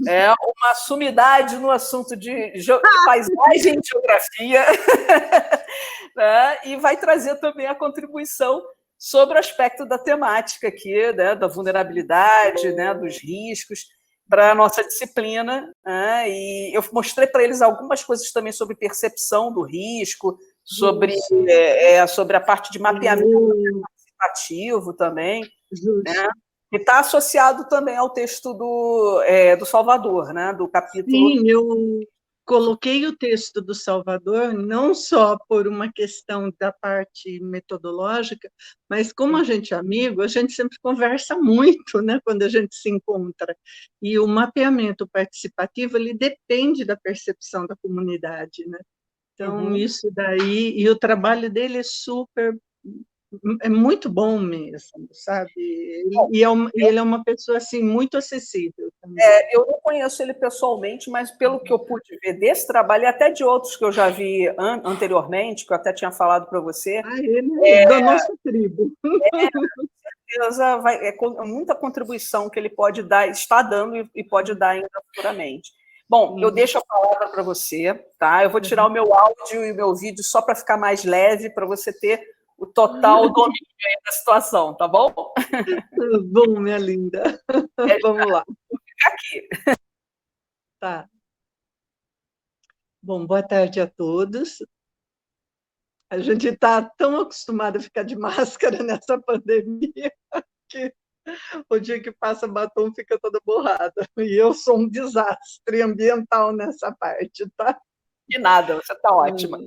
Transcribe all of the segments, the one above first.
É uma sumidade no assunto de paisagem e geografia, né? E vai trazer também a contribuição sobre o aspecto da temática aqui, né? Da vulnerabilidade, né? Dos riscos, para a nossa disciplina, né? E eu mostrei para eles algumas coisas também sobre percepção do risco, sobre a parte de mapeamento participativo também, né? E está associado também ao texto do Salvador, né? Do capítulo. Sim, eu coloquei o texto do Salvador não só por uma questão da parte metodológica, mas como a gente é amigo, a gente sempre conversa muito, né, quando a gente se encontra. E o mapeamento participativo, ele depende da percepção da comunidade, né? Então, isso daí, e o trabalho dele é muito bom mesmo, sabe? E ele é uma pessoa, assim, muito acessível também. Eu não conheço ele pessoalmente, mas pelo que eu pude ver desse trabalho, e até de outros que eu já vi anteriormente, que eu até tinha falado para você. Ele é da nossa tribo. É muita contribuição que ele pode dar, está dando e pode dar ainda futuramente. Bom, eu deixo a palavra para você, tá? Eu vou tirar o meu áudio e o meu vídeo só para ficar mais leve, para você ter o total domínio da situação, tá bom? Bom, minha linda. Vamos lá. Vou ficar aqui. Tá. Bom, boa tarde a todos. A gente está tão acostumado a ficar de máscara nessa pandemia que o dia que passa batom fica toda borrada. E eu sou um desastre ambiental nessa parte, tá? De nada, você está ótima.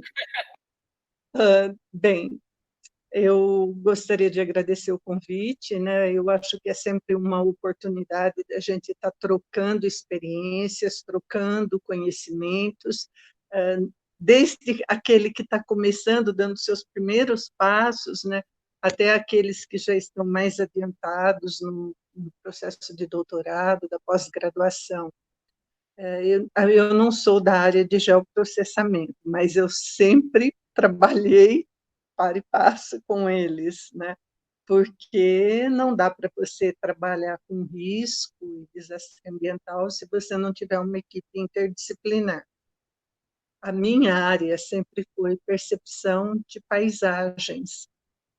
Bem, eu gostaria de agradecer o convite, né? Eu acho que é sempre uma oportunidade da gente estar trocando experiências, trocando conhecimentos, desde aquele que está começando, dando seus primeiros passos, né? Até aqueles que já estão mais adiantados no processo de doutorado, da pós-graduação. Eu não sou da área de geoprocessamento, mas eu sempre trabalhei para e passo com eles, né? Porque não dá para você trabalhar com risco e desastre ambiental se você não tiver uma equipe interdisciplinar. A minha área sempre foi percepção de paisagens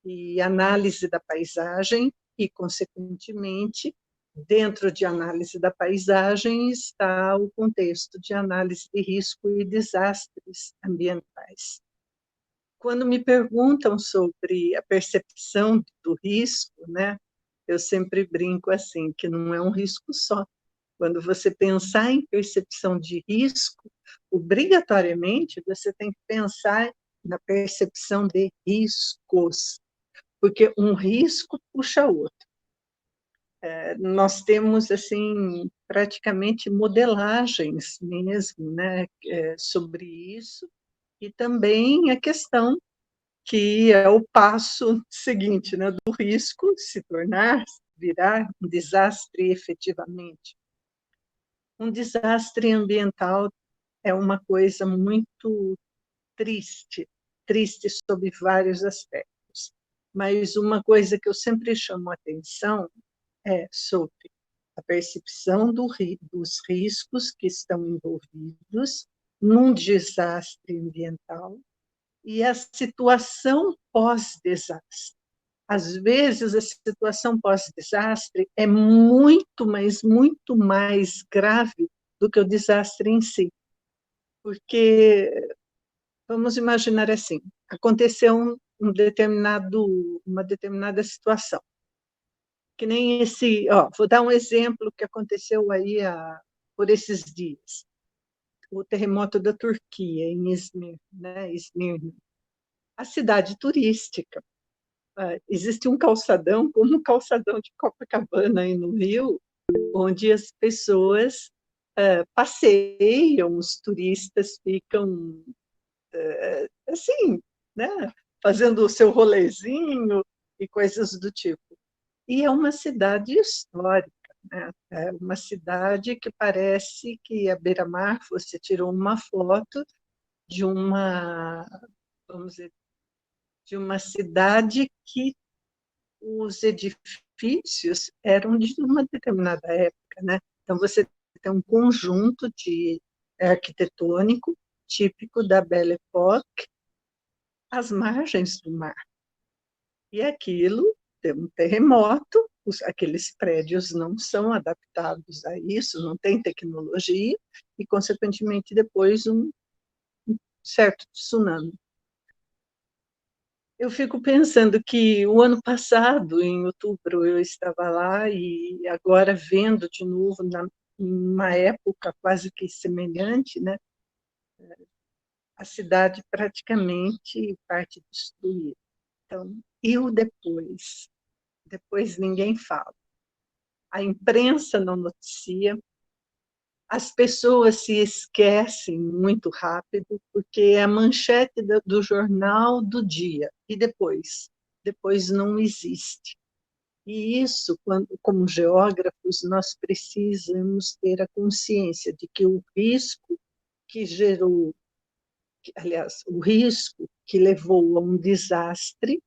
e análise da paisagem e, consequentemente, dentro de análise da paisagem está o contexto de análise de risco e desastres ambientais. Quando me perguntam sobre a percepção do risco, né, eu sempre brinco assim, que não é um risco só. Quando você pensar em percepção de risco, obrigatoriamente você tem que pensar na percepção de riscos, porque um risco puxa outro. Nós temos, assim, praticamente modelagens mesmo, né, sobre isso, e também a questão que é o passo seguinte, né, do risco se tornar, virar um desastre efetivamente. Um desastre ambiental é uma coisa muito triste, triste sob vários aspectos. Mas uma coisa que eu sempre chamo a atenção é sobre a percepção dos riscos que estão envolvidos num desastre ambiental e a situação pós-desastre. Às vezes, a situação pós-desastre é muito, mas muito mais grave do que o desastre em si. Porque, vamos imaginar assim, aconteceu uma determinada situação. Que nem esse, vou dar um exemplo que aconteceu aí por esses dias. O terremoto da Turquia, em Izmir, né? Izmir, a cidade turística. Existe um calçadão, como o calçadão de Copacabana aí no Rio, onde as pessoas passeiam, os turistas ficam assim, né, fazendo o seu rolezinho e coisas do tipo. E é uma cidade histórica, né? É uma cidade que parece que à beira-mar você tirou uma foto de uma, vamos dizer, de uma cidade que os edifícios eram de uma determinada época, né? Então você Então, um conjunto de arquitetônico típico da Belle Époque, às margens do mar. E aquilo tem um terremoto, aqueles prédios não são adaptados a isso, não tem tecnologia, e, consequentemente, depois um certo tsunami. Eu fico pensando que o ano passado, em outubro, eu estava lá e agora vendo de novo, numa época quase que semelhante, né, a cidade praticamente parte destruída. Então, e o depois? Depois ninguém fala. A imprensa não noticia, as pessoas se esquecem muito rápido, porque é a manchete do jornal do dia, e depois? Depois não existe. E isso, como geógrafos, nós precisamos ter a consciência de que o risco que gerou, aliás, o risco que levou a um desastre,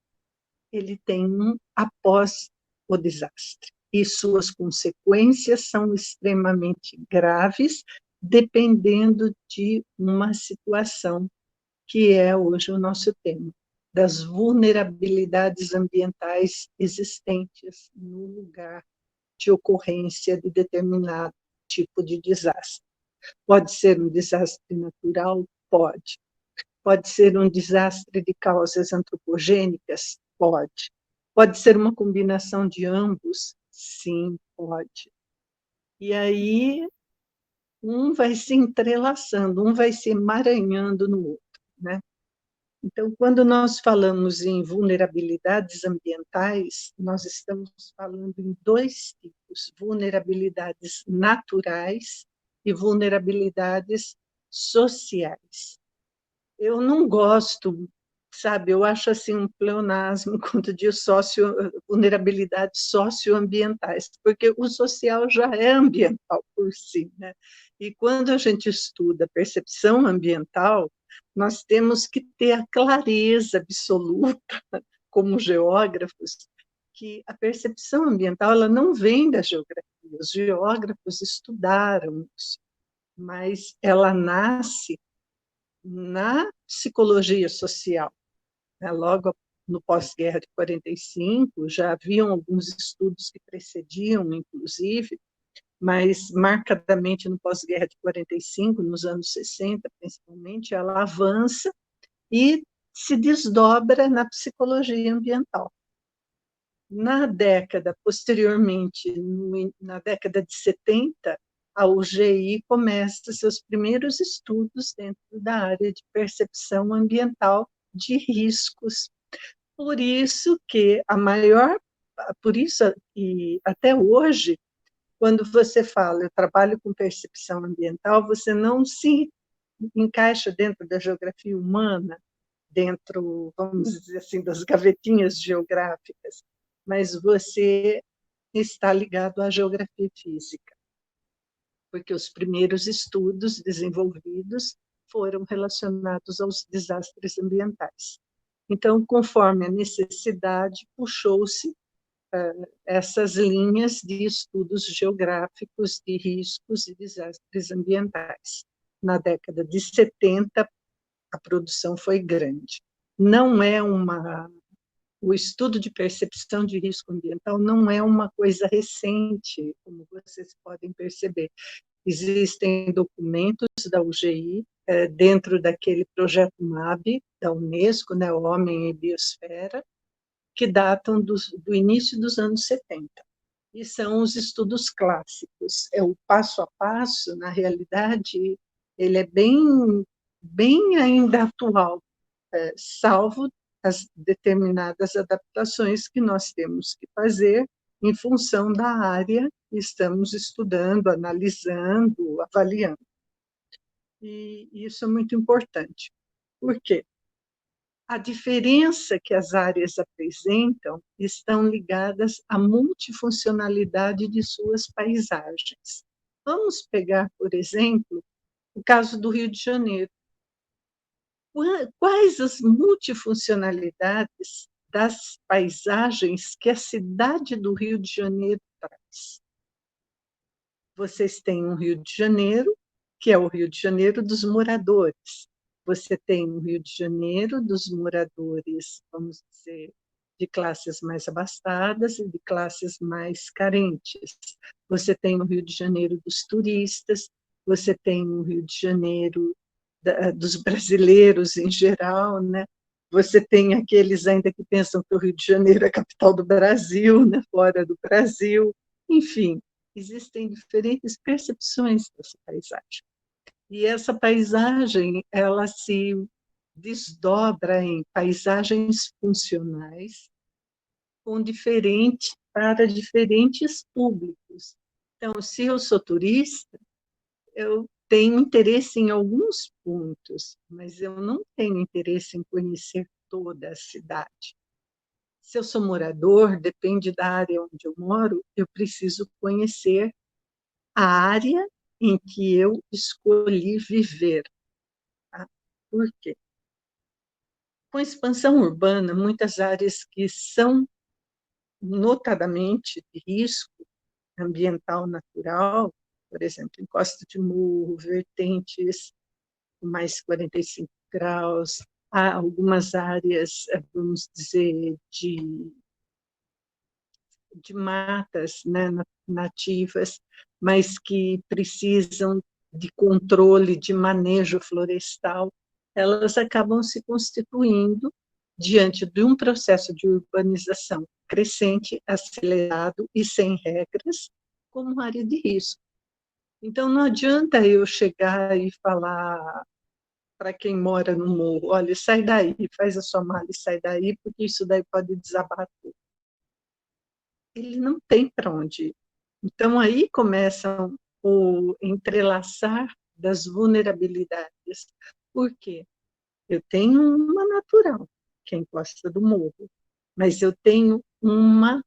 ele tem um após o desastre. E suas consequências são extremamente graves, dependendo de uma situação que é hoje o nosso tema, das vulnerabilidades ambientais existentes no lugar de ocorrência de determinado tipo de desastre. Pode ser um desastre natural? Pode. Pode ser um desastre de causas antropogênicas? Pode. Pode ser uma combinação de ambos? Sim, pode. E aí, um vai se entrelaçando, um vai se emaranhando no outro, né? Então, quando nós falamos em vulnerabilidades ambientais, nós estamos falando em dois tipos: vulnerabilidades naturais e vulnerabilidades sociais. Eu não gosto, sabe, eu acho assim um pleonasmo quando diz vulnerabilidades socioambientais, porque o social já é ambiental por si, né? E quando a gente estuda percepção ambiental, nós temos que ter a clareza absoluta, como geógrafos, que a percepção ambiental ela não vem da geografia, os geógrafos estudaram isso, mas ela nasce na psicologia social, né? Logo no pós-guerra de 45, já haviam alguns estudos que precediam, inclusive, mas marcadamente no pós-guerra de 45, nos anos 60, principalmente, ela avança e se desdobra na psicologia ambiental. Na década, posteriormente, na década de 70, a UGI começa seus primeiros estudos dentro da área de percepção ambiental de riscos. Por isso que por isso e até hoje, quando você fala, eu trabalho com percepção ambiental, você não se encaixa dentro da geografia humana, dentro, vamos dizer assim, das gavetinhas geográficas, mas você está ligado à geografia física, porque os primeiros estudos desenvolvidos foram relacionados aos desastres ambientais. Então, conforme a necessidade, puxou-se essas linhas de estudos geográficos de riscos e desastres ambientais. Na década de 70, a produção foi grande. Não é o estudo de percepção de risco ambiental não é uma coisa recente, como vocês podem perceber. Existem documentos da UGI dentro daquele projeto MAB da Unesco, né, Homem e Biosfera, que datam do início dos anos 70. E são os estudos clássicos. É o passo a passo, na realidade, ele é bem ainda atual, salvo as determinadas adaptações que nós temos que fazer em função da área que estamos estudando, analisando, avaliando. E isso é muito importante. Por quê? A diferença que as áreas apresentam estão ligadas à multifuncionalidade de suas paisagens. Vamos pegar, por exemplo, o caso do Rio de Janeiro. Quais as multifuncionalidades das paisagens que a cidade do Rio de Janeiro traz? Vocês têm um Rio de Janeiro, que é o Rio de Janeiro dos moradores. Você tem um Rio de Janeiro dos moradores, vamos dizer, de classes mais abastadas e de classes mais carentes. Você tem o Rio de Janeiro dos turistas, você tem o Rio de Janeiro dos brasileiros em geral, né? Você tem aqueles ainda que pensam que o Rio de Janeiro é a capital do Brasil, né? Fora do Brasil, enfim, existem diferentes percepções dessa paisagem. E essa paisagem, ela se desdobra em paisagens funcionais para diferentes públicos. Então, se eu sou turista, eu tenho interesse em alguns pontos, mas eu não tenho interesse em conhecer toda a cidade. Se eu sou morador, depende da área onde eu moro, eu preciso conhecer a área em que eu escolhi viver. Tá? Por quê? Com a expansão urbana, muitas áreas que são notadamente de risco ambiental natural, por exemplo, encosta de morro, vertentes com mais 45 graus, há algumas áreas, vamos dizer, de matas, né, nativas, mas que precisam de controle, de manejo florestal, elas acabam se constituindo diante de um processo de urbanização crescente, acelerado e sem regras, como área de risco. Então, não adianta eu chegar e falar para quem mora no morro, olha, sai daí, faz a sua mala e sai daí, porque isso daí pode desabar tudo. Ele não tem para onde ir. Então, aí começa o entrelaçar das vulnerabilidades. Por quê? Eu tenho uma natural, que é a encosta do morro, mas eu tenho uma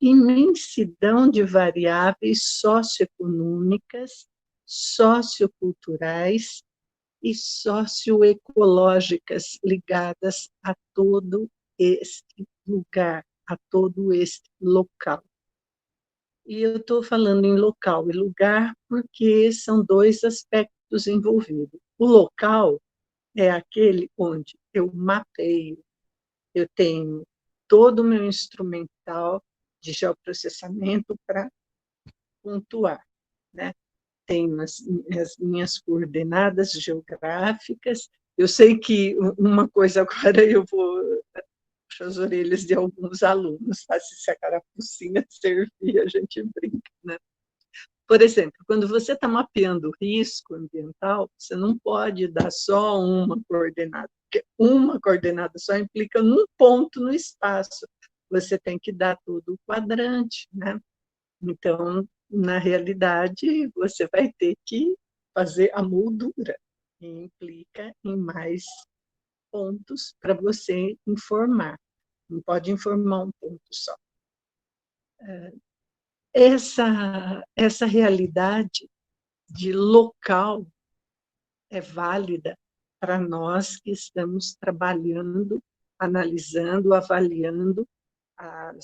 imensidão de variáveis socioeconômicas, socioculturais e socioecológicas ligadas a todo este lugar, a todo este local. E eu estou falando em local e lugar porque são dois aspectos envolvidos. O local é aquele onde eu mapeio, eu tenho todo o meu instrumental de geoprocessamento para pontuar, né? Tenho as minhas coordenadas geográficas. Eu sei que uma coisa agora eu vou puxar as orelhas de alguns alunos, tá? Se a carapucinha servir, a gente brinca, né? Por exemplo, quando você está mapeando risco ambiental, você não pode dar só uma coordenada, porque uma coordenada só implica num ponto no espaço. Você tem que dar todo o quadrante, né? Então, na realidade, você vai ter que fazer a moldura, que implica em mais pontos para você informar. Não pode informar um ponto só. Essa realidade de local é válida para nós que estamos trabalhando, analisando, avaliando a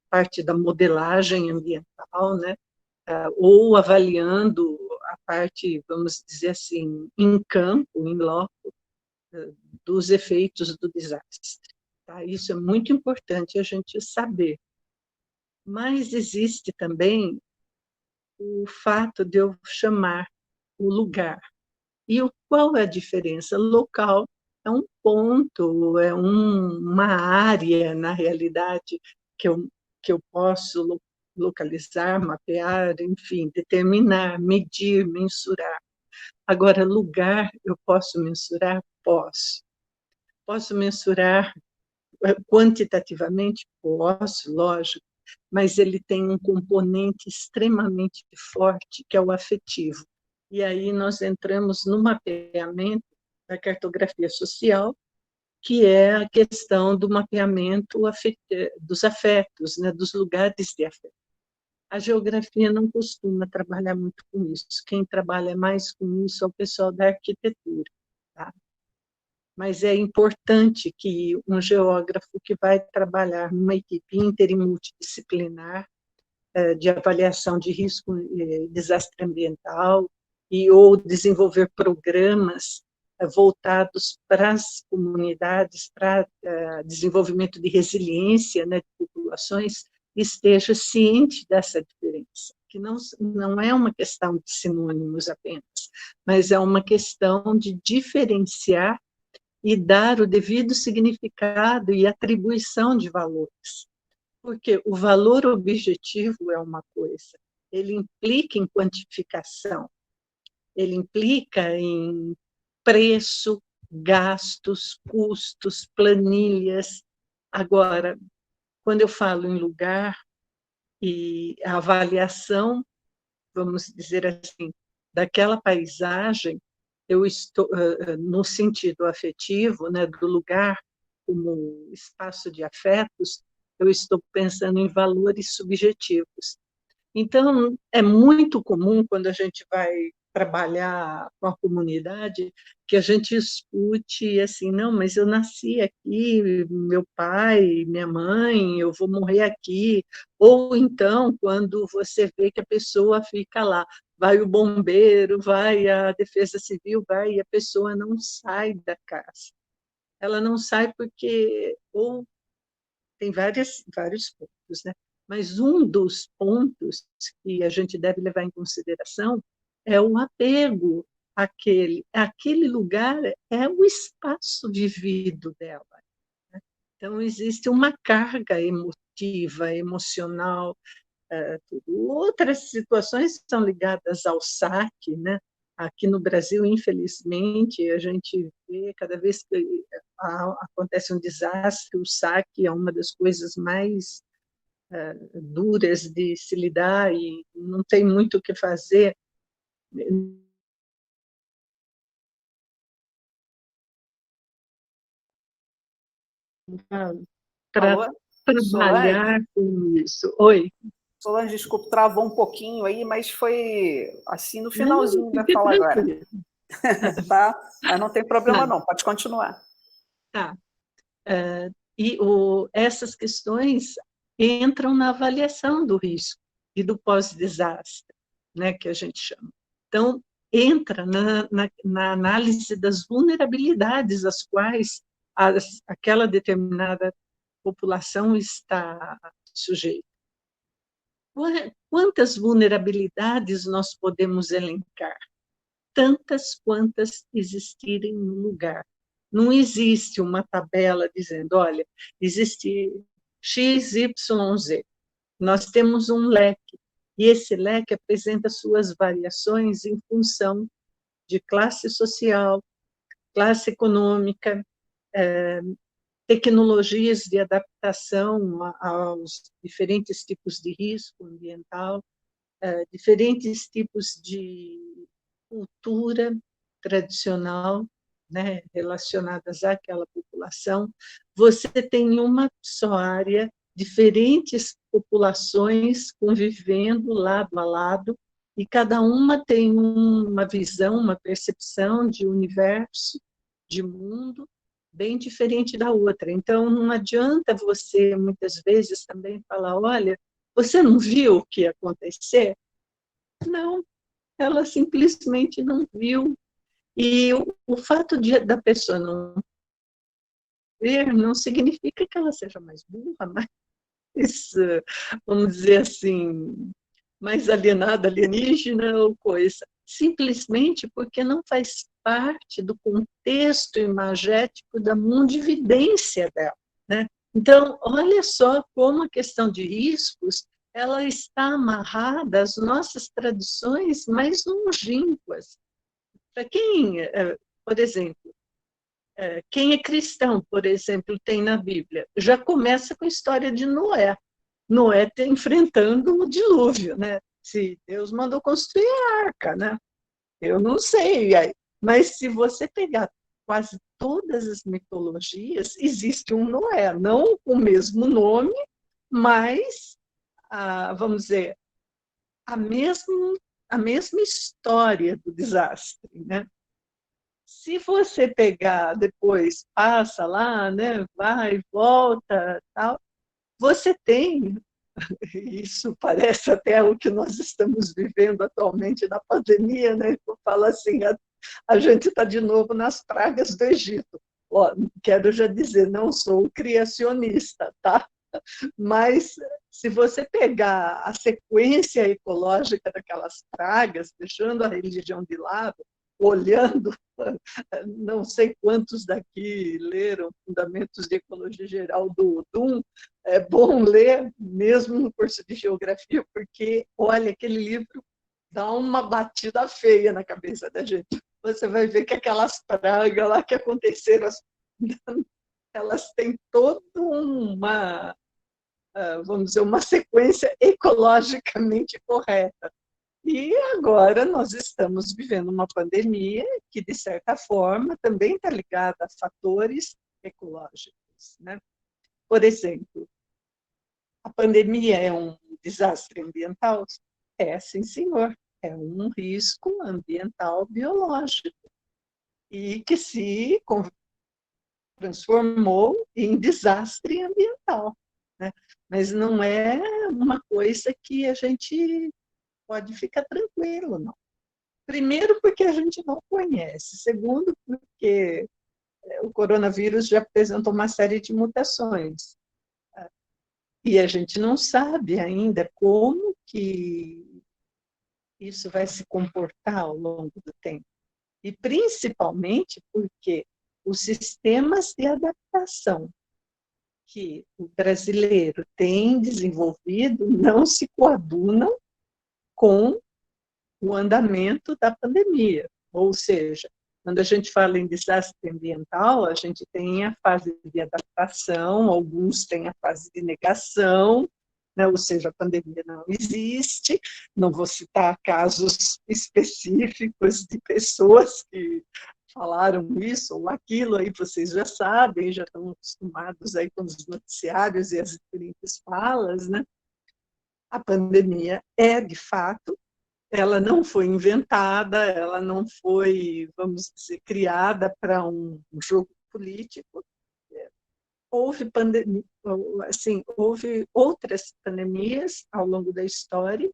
parte da modelagem ambiental, né? Ou avaliando a parte, vamos dizer assim, em campo, em loco, dos efeitos do desastre. Tá? Isso é muito importante a gente saber. Mas existe também o fato de eu chamar o lugar. E qual é a diferença? Local é um ponto, é uma área, na realidade, que eu posso localizar, mapear, enfim, determinar, medir, mensurar. Agora, lugar, eu posso mensurar? Posso. Posso mensurar quantitativamente? Posso, lógico, mas ele tem um componente extremamente forte, que é o afetivo. E aí nós entramos no mapeamento da cartografia social, que é a questão do mapeamento dos afetos, né, dos lugares de afeto. A geografia não costuma trabalhar muito com isso. Quem trabalha mais com isso é o pessoal da arquitetura. Tá? Mas é importante que um geógrafo que vai trabalhar numa equipe inter e multidisciplinar de avaliação de risco e desastre ambiental, ou desenvolver programas voltados para as comunidades, para desenvolvimento de resiliência, né, de populações, esteja ciente dessa diferença, que não é uma questão de sinônimos apenas, mas é uma questão de diferenciar e dar o devido significado e atribuição de valores. Porque o valor objetivo é uma coisa, ele implica em quantificação, ele implica em preço, gastos, custos, planilhas. Agora, quando eu falo em lugar e a avaliação, vamos dizer assim, daquela paisagem, eu estou no sentido afetivo, né, do lugar como espaço de afetos, eu estou pensando em valores subjetivos. Então, é muito comum, quando a gente vai trabalhar com a comunidade, que a gente escute assim, não, mas eu nasci aqui, meu pai, minha mãe, eu vou morrer aqui. Ou então, quando você vê que a pessoa fica lá, vai o bombeiro, vai a defesa civil, vai, e a pessoa não sai da casa. Ela não sai porque, ou tem vários pontos, né? Mas um dos pontos que a gente deve levar em consideração é o apego aquele lugar é o espaço vivido dela. Né? Então, existe uma carga emotiva, emocional, tudo. Outras situações são ligadas ao saque, né? Aqui no Brasil, infelizmente, a gente vê cada vez que acontece um desastre, o saque é uma das coisas mais duras de se lidar e não tem muito o que fazer. Para Alô? Solange? trabalhar com isso. Oi. Solange, desculpa, travou um pouquinho aí, mas foi assim no Não, finalzinho da fique fala agora. tranquilo. Tá? Mas não tem Tá, problema não, pode continuar. tá. E essas questões entram na avaliação do risco e do pós-desastre, né, que a gente chama. Então, entra na análise das vulnerabilidades às quais aquela determinada população está sujeita. Quantas vulnerabilidades nós podemos elencar? Tantas quantas existirem no lugar. Não existe uma tabela dizendo, olha, existe X, Y, Z. Nós temos um leque, e esse leque apresenta suas variações em função de classe social, classe econômica, tecnologias de adaptação aos diferentes tipos de risco ambiental, diferentes tipos de cultura tradicional, né, relacionadas àquela população. Você tem uma só área, diferentes populações convivendo lado a lado, e cada uma tem uma visão, uma percepção de universo, de mundo, bem diferente da outra. Então, não adianta você, muitas vezes, também falar, olha, você não viu o que ia acontecer? Não, ela simplesmente não viu. E o fato da pessoa não ver não significa que ela seja mais burra, mais, vamos dizer assim, mais alienada, alienígena ou coisa. Simplesmente porque não faz parte do contexto imagético da mundividência dela, né? Então, olha só como a questão de riscos ela está amarrada às nossas tradições mais longínquas. Para quem, por exemplo, quem é cristão, por exemplo, tem na Bíblia, já começa com a história de Noé. Noé está enfrentando o dilúvio, né? Se Deus mandou construir a arca, né? Eu não sei, mas se você pegar quase todas as mitologias, existe um Noé, não com o mesmo nome, mas, vamos dizer, a mesma história do desastre, né? Se você pegar depois, passa lá, né, vai, volta, tal, você tem Isso parece até o que nós estamos vivendo atualmente na pandemia, né? Eu falo assim, a gente está de novo nas pragas do Egito. Ó, quero já dizer, não sou criacionista, tá? Mas se você pegar a sequência ecológica daquelas pragas, deixando a religião de lado, olhando, não sei quantos daqui leram Fundamentos de Ecologia Geral do Odum, é bom ler, mesmo no curso de geografia, porque, olha, aquele livro dá uma batida feia na cabeça da gente. Você vai ver que aquelas pragas lá que aconteceram, elas têm toda uma, vamos dizer, uma sequência ecologicamente correta. E agora nós estamos vivendo uma pandemia que, de certa forma, também está ligada a fatores ecológicos, né? Por exemplo, a pandemia é um desastre ambiental? É, sim, senhor. É um risco ambiental biológico e que se transformou em desastre ambiental, né? Mas não é uma coisa que a gente pode ficar tranquilo, não. Primeiro, porque a gente não conhece. Segundo, porque o coronavírus já apresentou uma série de mutações. E a gente não sabe ainda como que isso vai se comportar ao longo do tempo. E principalmente porque os sistemas de adaptação que o brasileiro tem desenvolvido não se coadunam com o andamento da pandemia. Ou seja, quando a gente fala em desastre ambiental, a gente tem a fase de adaptação, alguns têm a fase de negação, né? Ou seja, a pandemia não existe. Não vou citar casos específicos de pessoas que falaram isso ou aquilo, aí vocês já sabem, já estão acostumados aí com os noticiários e as diferentes falas, né? A pandemia é, de fato, ela não foi inventada, ela não foi, vamos dizer, criada para um jogo político. Houve pandemia, assim, houve outras pandemias ao longo da história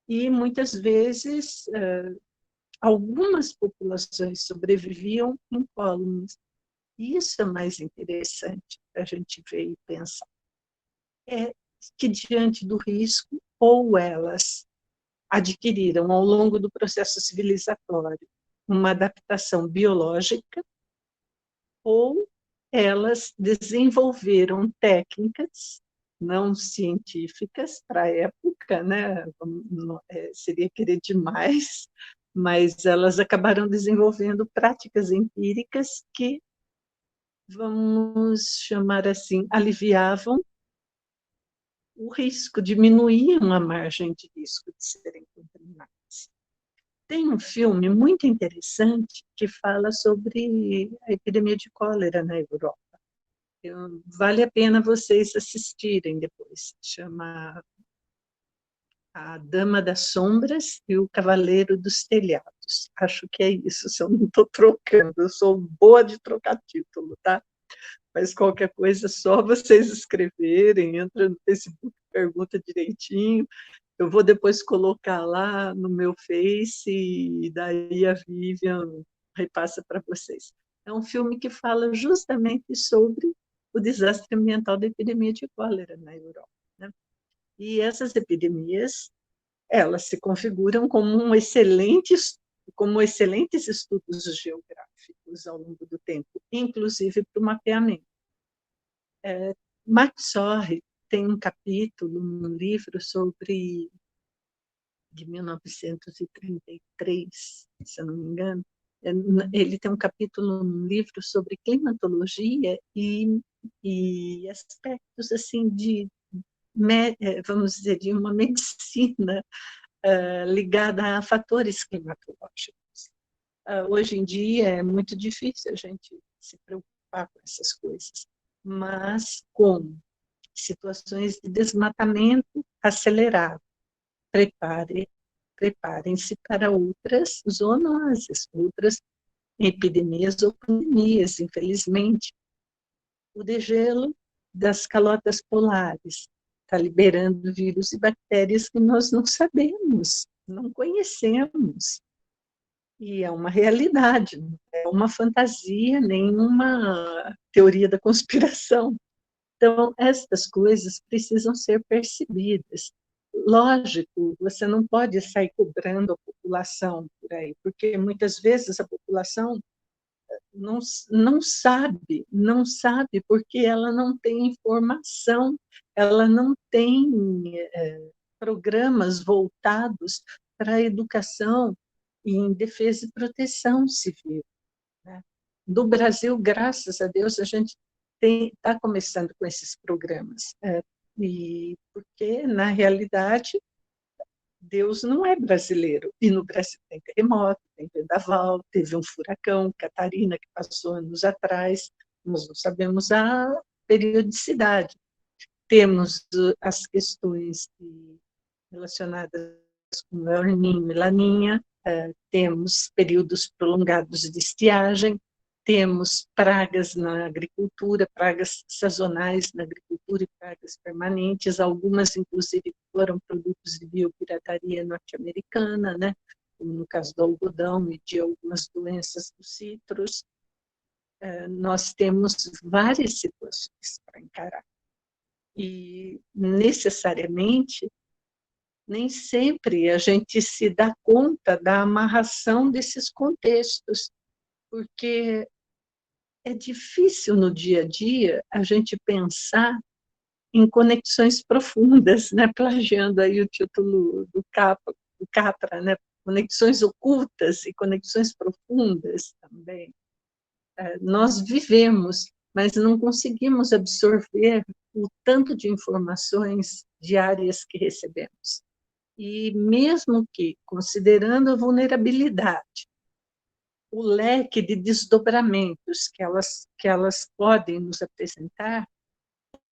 e muitas vezes algumas populações sobreviviam incólumes. Isso é mais interessante para a gente ver e pensar. É que diante do risco, ou elas adquiriram, ao longo do processo civilizatório, uma adaptação biológica, ou elas desenvolveram técnicas não científicas para a época, né? Seria querer demais, mas elas acabaram desenvolvendo práticas empíricas que, vamos chamar assim, aliviavam o risco, diminuíam a margem de risco de serem contaminados. Tem um filme muito interessante que fala sobre a epidemia de cólera na Europa. Vale a pena vocês assistirem depois. Chama A Dama das Sombras e o Cavaleiro dos Telhados. Acho que é isso, se eu não estou trocando. Eu sou boa de trocar título, tá? Mas qualquer coisa, só vocês escreverem, entra no Facebook, pergunta direitinho. Eu vou depois colocar lá no meu Face e daí a Vivian repassa para vocês. É um filme que fala justamente sobre o desastre ambiental da epidemia de cólera na Europa, né? E essas epidemias, elas se configuram como excelentes estudos geográficos ao longo do tempo, inclusive para o mapeamento. Max Sorre tem um capítulo no livro sobre de 1933, se eu não me engano. Ele tem um capítulo no livro sobre climatologia e aspectos assim de, vamos dizer, de uma medicina ligada a fatores climatológicos. Hoje em dia é muito difícil a gente se preocupar com essas coisas, mas com situações de desmatamento acelerado, preparem-se para outras zoonoses, outras epidemias ou pandemias, infelizmente. O degelo das calotas polares está liberando vírus e bactérias que nós não sabemos, não conhecemos. E é uma realidade, não é uma fantasia, nenhuma teoria da conspiração. Então, estas coisas precisam ser percebidas. Lógico, você não pode sair cobrando a população por aí, porque muitas vezes a população não sabe porque ela não tem informação, ela não tem programas voltados para a educação em defesa e proteção civil, né? Do Brasil, graças a Deus, a gente está começando com esses programas, e porque, na realidade, Deus não é brasileiro, e no Brasil tem terremoto, tem vendaval, teve um furacão, Catarina, que passou anos atrás, nós não sabemos a periodicidade. Temos as questões relacionadas com El Niño e Laninha, temos períodos prolongados de estiagem, temos pragas na agricultura, pragas sazonais na agricultura e pragas permanentes, algumas, inclusive, foram produtos de biopirataria norte-americana, né? Como no caso do algodão e de algumas doenças dos citros. Nós temos várias situações para encarar. E, necessariamente, nem sempre a gente se dá conta da amarração desses contextos, porque é difícil no dia a dia a gente pensar em conexões profundas, né? Plagiando aí o título do Capra, né? Conexões ocultas e conexões profundas também. Nós vivemos, mas não conseguimos absorver o tanto de informações diárias que recebemos. E mesmo que, considerando a vulnerabilidade, o leque de desdobramentos que elas podem nos apresentar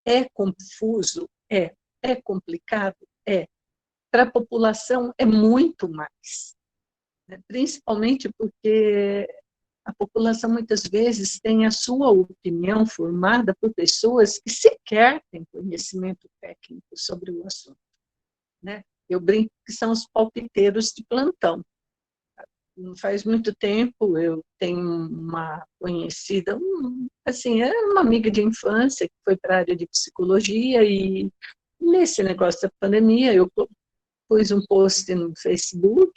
é confuso, é complicado, é. Para a população é muito mais, né? Principalmente porque a população muitas vezes tem a sua opinião formada por pessoas que sequer têm conhecimento técnico sobre o assunto, né? Eu brinco que são os palpiteiros de plantão. Não faz muito tempo, eu tenho uma conhecida, assim, é uma amiga de infância que foi para a área de psicologia e nesse negócio da pandemia eu pus um post no Facebook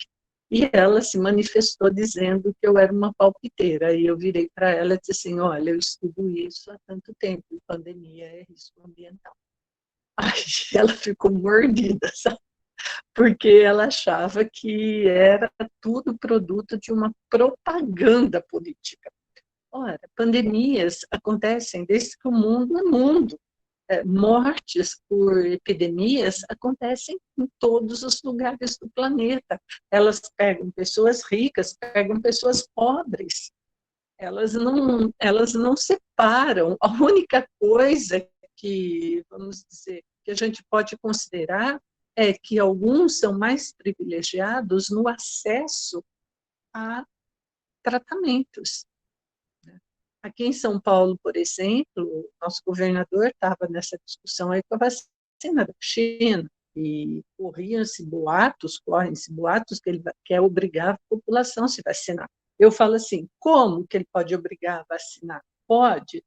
e ela se manifestou dizendo que eu era uma palpiteira. E eu virei para ela e disse assim, olha, eu estudo isso há tanto tempo, e pandemia é risco ambiental. Aí ela ficou mordida, sabe? Porque ela achava que era tudo produto de uma propaganda política. Ora, pandemias acontecem desde que o mundo é mundo. Mortes por epidemias acontecem em todos os lugares do planeta. Elas pegam pessoas ricas, pegam pessoas pobres. Elas não separam. A única coisa que, vamos dizer, que a gente pode considerar é que alguns são mais privilegiados no acesso a tratamentos. Aqui em São Paulo, por exemplo, o nosso governador estava nessa discussão aí com a vacina da China, e correm-se boatos que ele quer obrigar a população a se vacinar. Eu falo assim, como que ele pode obrigar a vacinar? Pode.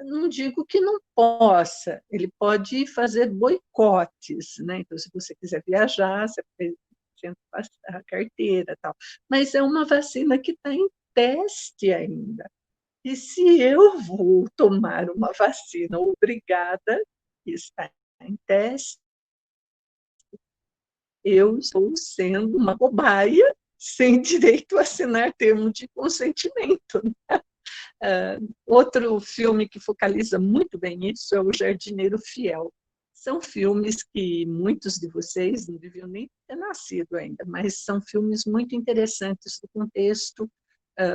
Não digo que não possa, ele pode fazer boicotes, né? Então, se você quiser viajar, você apresenta a carteira, tal. Mas é uma vacina que está em teste ainda. E se eu vou tomar uma vacina obrigada, que está em teste, eu estou sendo uma cobaia sem direito a assinar termo de consentimento. Outro filme que focaliza muito bem isso é O Jardineiro Fiel. São filmes que muitos de vocês não deviam nem ter nascido ainda, mas são filmes muito interessantes do contexto,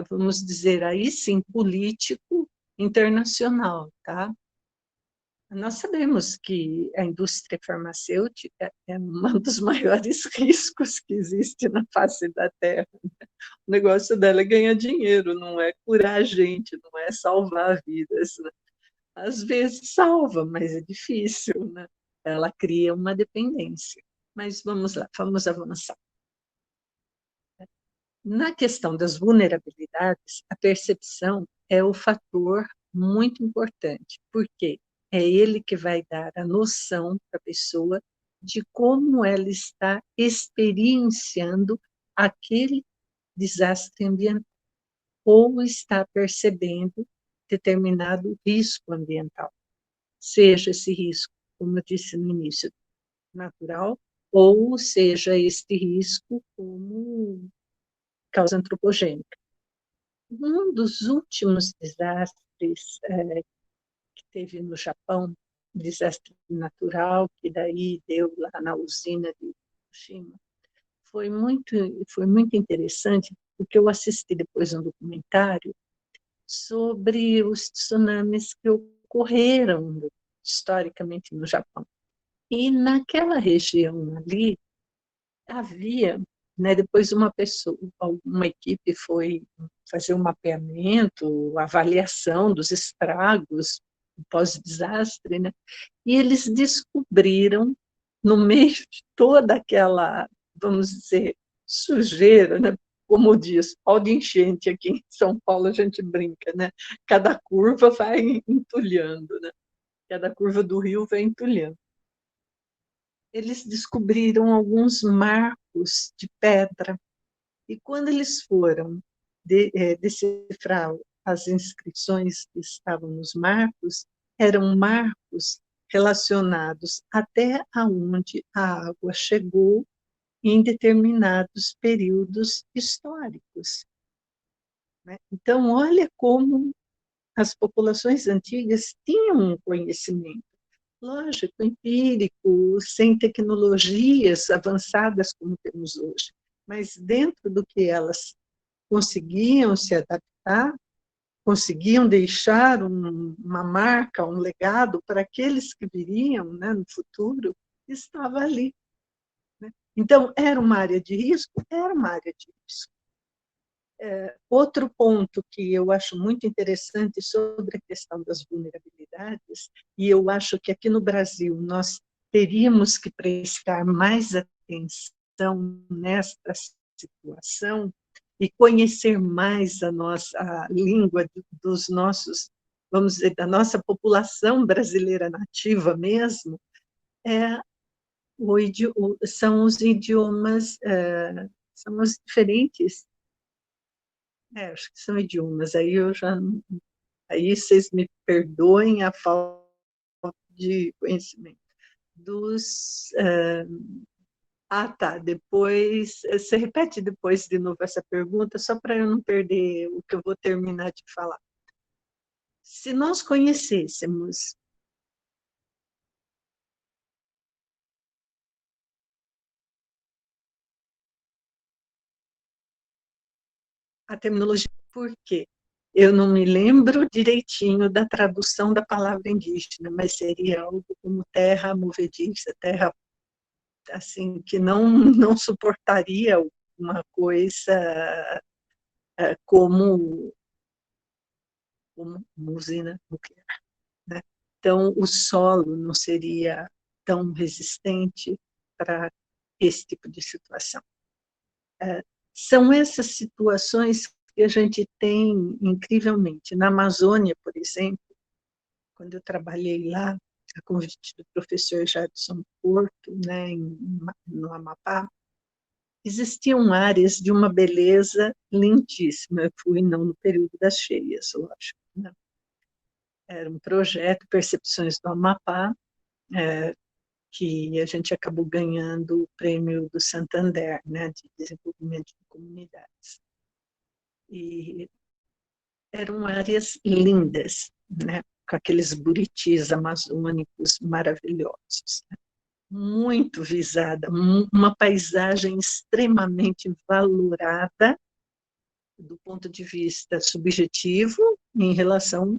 vamos dizer aí sim, político internacional, tá? Nós sabemos que a indústria farmacêutica é um dos maiores riscos que existe na face da Terra. O negócio dela é ganhar dinheiro, não é curar a gente, não é salvar vidas, né? Às vezes salva, mas é difícil, né? ela cria uma dependência. Mas vamos lá, vamos avançar. Na questão das vulnerabilidades, a percepção é o fator muito importante, porque é ele que vai dar a noção para a pessoa de como ela está experienciando aquele desastre ambiental, ou está percebendo determinado risco ambiental, seja esse risco, como eu disse no início, natural, ou seja este risco como causa antropogênica. Um dos últimos desastres que teve no Japão, um desastre natural, que daí deu lá na usina de Fukushima, foi muito interessante, porque eu assisti depois um documentário sobre os tsunamis que ocorreram historicamente no Japão. E naquela região ali, havia, né, depois uma equipe foi fazer um mapeamento, avaliação dos estragos pós-desastre, né, e eles descobriram, no meio de toda aquela, vamos dizer, sujeira, né, como diz, pau de enchente aqui em São Paulo, a gente brinca, né? Cada curva vai entulhando, né? Cada curva do rio vai entulhando. Eles descobriram alguns marcos de pedra, e quando eles foram decifrar as inscrições que estavam nos marcos, eram marcos relacionados até aonde a água chegou em determinados períodos históricos. Então, olha como as populações antigas tinham um conhecimento, lógico, empírico, sem tecnologias avançadas como temos hoje, mas dentro do que elas conseguiam se adaptar, conseguiam deixar uma marca, um legado para aqueles que viriam, né, no futuro, estava ali. Né? Então, era uma área de risco? Era uma área de risco. Outro ponto que eu acho muito interessante sobre a questão das vulnerabilidades, e eu acho que aqui no Brasil nós teríamos que prestar mais atenção nesta situação e conhecer mais a língua dos nossos, vamos dizer, da nossa população brasileira nativa mesmo, são os idiomas, são os diferentes. Acho que são idiomas, aí vocês me perdoem a falta de conhecimento. Tá, depois, você repete depois de novo essa pergunta, só para eu não perder o que eu vou terminar de falar. Se nós conhecêssemos a terminologia, por quê? Eu não me lembro direitinho da tradução da palavra indígena, mas seria algo como terra movediça, terra assim que não suportaria uma coisa como uma usina nuclear, né? Então o solo não seria tão resistente para esse tipo de situação. São essas situações que a gente tem incrivelmente. Na Amazônia, por exemplo, quando eu trabalhei lá, a convite do professor Jadson Porto, né, no Amapá, existiam áreas de uma beleza lindíssima. Eu fui não no período das cheias, lógico. Né? Era um projeto, Percepções do Amapá, que a gente acabou ganhando o prêmio do Santander, né, de desenvolvimento de comunidades. E eram áreas lindas, né, com aqueles buritis amazônicos maravilhosos, né? Muito visada, uma paisagem extremamente valorada do ponto de vista subjetivo em relação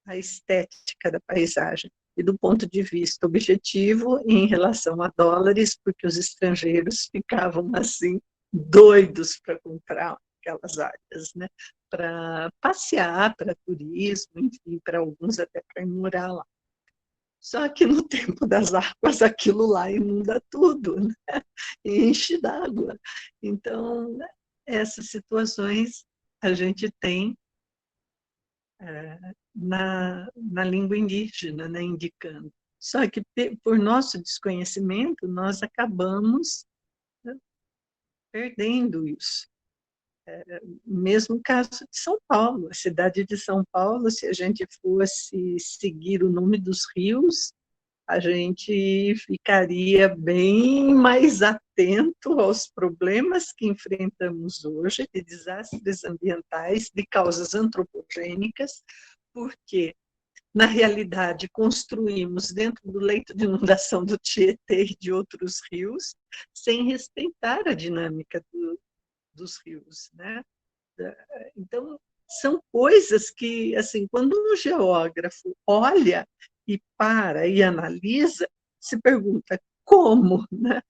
à estética da paisagem e do ponto de vista objetivo em relação a dólares, porque os estrangeiros ficavam assim doidos para comprar aquelas áreas, né? Para passear, para turismo, enfim, para alguns até para ir morar lá. Só que no tempo das águas aquilo lá inunda tudo, né? E enche d'água. Então, essas situações a gente tem na língua indígena, né, indicando. Só que, por nosso desconhecimento, nós acabamos, né, perdendo isso. Mesmo caso de São Paulo, a cidade de São Paulo, se a gente fosse seguir o nome dos rios, a gente ficaria bem mais atento aos problemas que enfrentamos hoje, de desastres ambientais, de causas antropogênicas, porque, na realidade, construímos dentro do leito de inundação do Tietê e de outros rios, sem respeitar a dinâmica dos rios, né? Então, são coisas que, assim, quando um geógrafo olha e para e analisa, se pergunta como, né?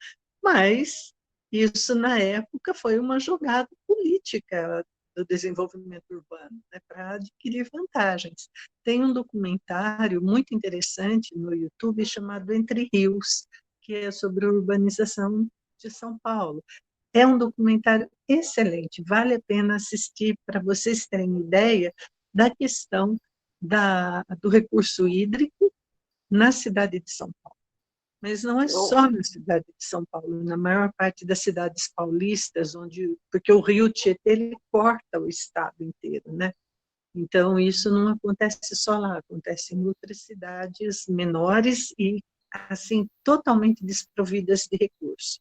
Mas isso, na época, foi uma jogada política do desenvolvimento urbano, né, para adquirir vantagens. Tem um documentário muito interessante no YouTube chamado Entre Rios, que é sobre a urbanização de São Paulo. É um documentário excelente, vale a pena assistir para vocês terem ideia da questão do recurso hídrico na cidade de São Paulo. Mas não é Eu, só na cidade de São Paulo, na maior parte das cidades paulistas, porque o rio Tietê ele corta o estado inteiro, né? Então, isso não acontece só lá, acontece em outras cidades menores e, assim, totalmente desprovidas de recursos.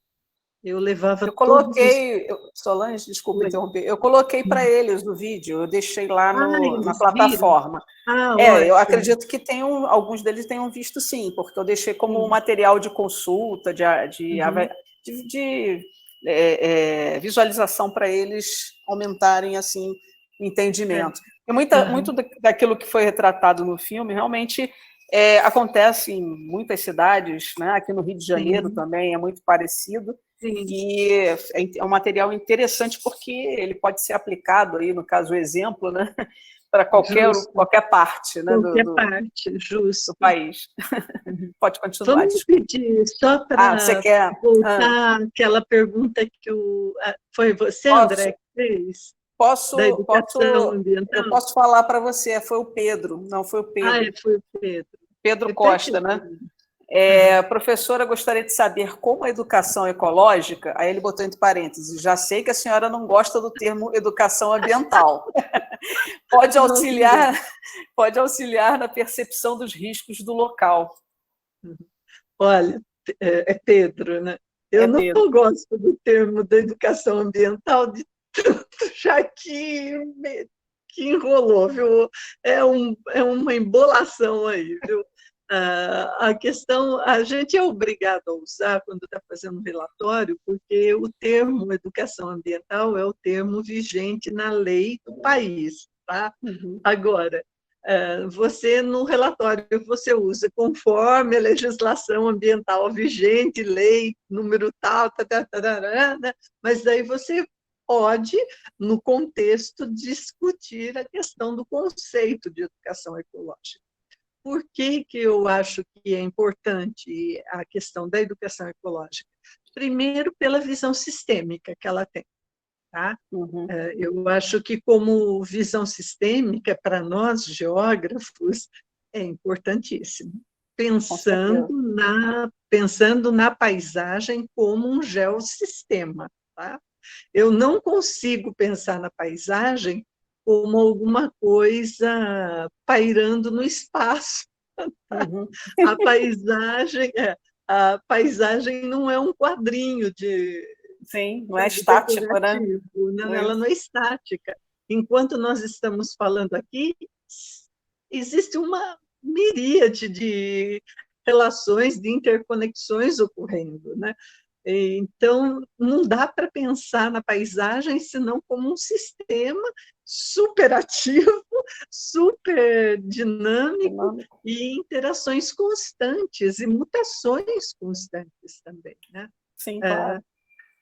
Eu levava eu todos os... coloquei, Solange, desculpa interromper, eu coloquei para eles no vídeo, eu deixei lá na Eles viram? plataforma. Ah, Eu ótimo. acredito que alguns deles tenham visto sim, porque eu deixei como Sim. material de consulta, Uhum. visualização para eles aumentarem assim o É. entendimento. E muito Uhum. daquilo que foi retratado no filme realmente acontece em muitas cidades, né? Aqui no Rio de Janeiro Sim, também é muito parecido. sim. E é um material interessante porque ele pode ser aplicado aí, no caso, o exemplo, né, para Justo. qualquer parte, né, Qualquer parte, do justo. país. Uhum. Pode continuar, Vamos desculpa. pedir, só Você para quer? voltar àquela pergunta que foi você, André, Posso, que fez, da posso, educação eu ambiental? posso falar para você, foi o Pedro, não foi o Ah, Pedro, foi o Pedro. Pedro Está aqui Costa, o né? Pedro. Uhum. Professora, gostaria de saber como a educação ecológica, aí ele botou entre parênteses, já sei que a senhora não gosta do termo educação ambiental, pode Não, tudo bem. auxiliar, pode auxiliar na percepção dos riscos do local. Uhum. Olha, é Pedro, né? Eu É não Pedro. gosto do termo da educação ambiental de tanto já que enrolou, viu? É uma embolação aí, viu? A questão, a gente é obrigado a usar quando está fazendo um relatório, porque o termo educação ambiental é o termo vigente na lei do país, tá? Uhum. Agora, você, no relatório, você usa conforme a legislação ambiental vigente, lei, número tal, né? Mas daí você pode, no contexto, discutir a questão do conceito de educação ecológica. Por que eu acho que é importante a questão da educação ecológica? Primeiro, pela visão sistêmica que ela tem. Tá? Uhum. Eu acho que, como visão sistêmica, para nós, geógrafos, é importantíssimo. Com certeza. Pensando na paisagem como um geossistema. Tá? Eu não consigo pensar na paisagem como alguma coisa pairando no espaço. Uhum. A paisagem, a paisagem não é um quadrinho Sim, não é sabe, estático, né? decorativo, não, É ela isso. não é estática. Enquanto nós estamos falando aqui, existe uma miríade de relações, de interconexões ocorrendo, né? Então, não dá para pensar na paisagem senão como um sistema super ativo, super dinâmico Dinâmico. e interações constantes e mutações constantes também, né? Sim, claro.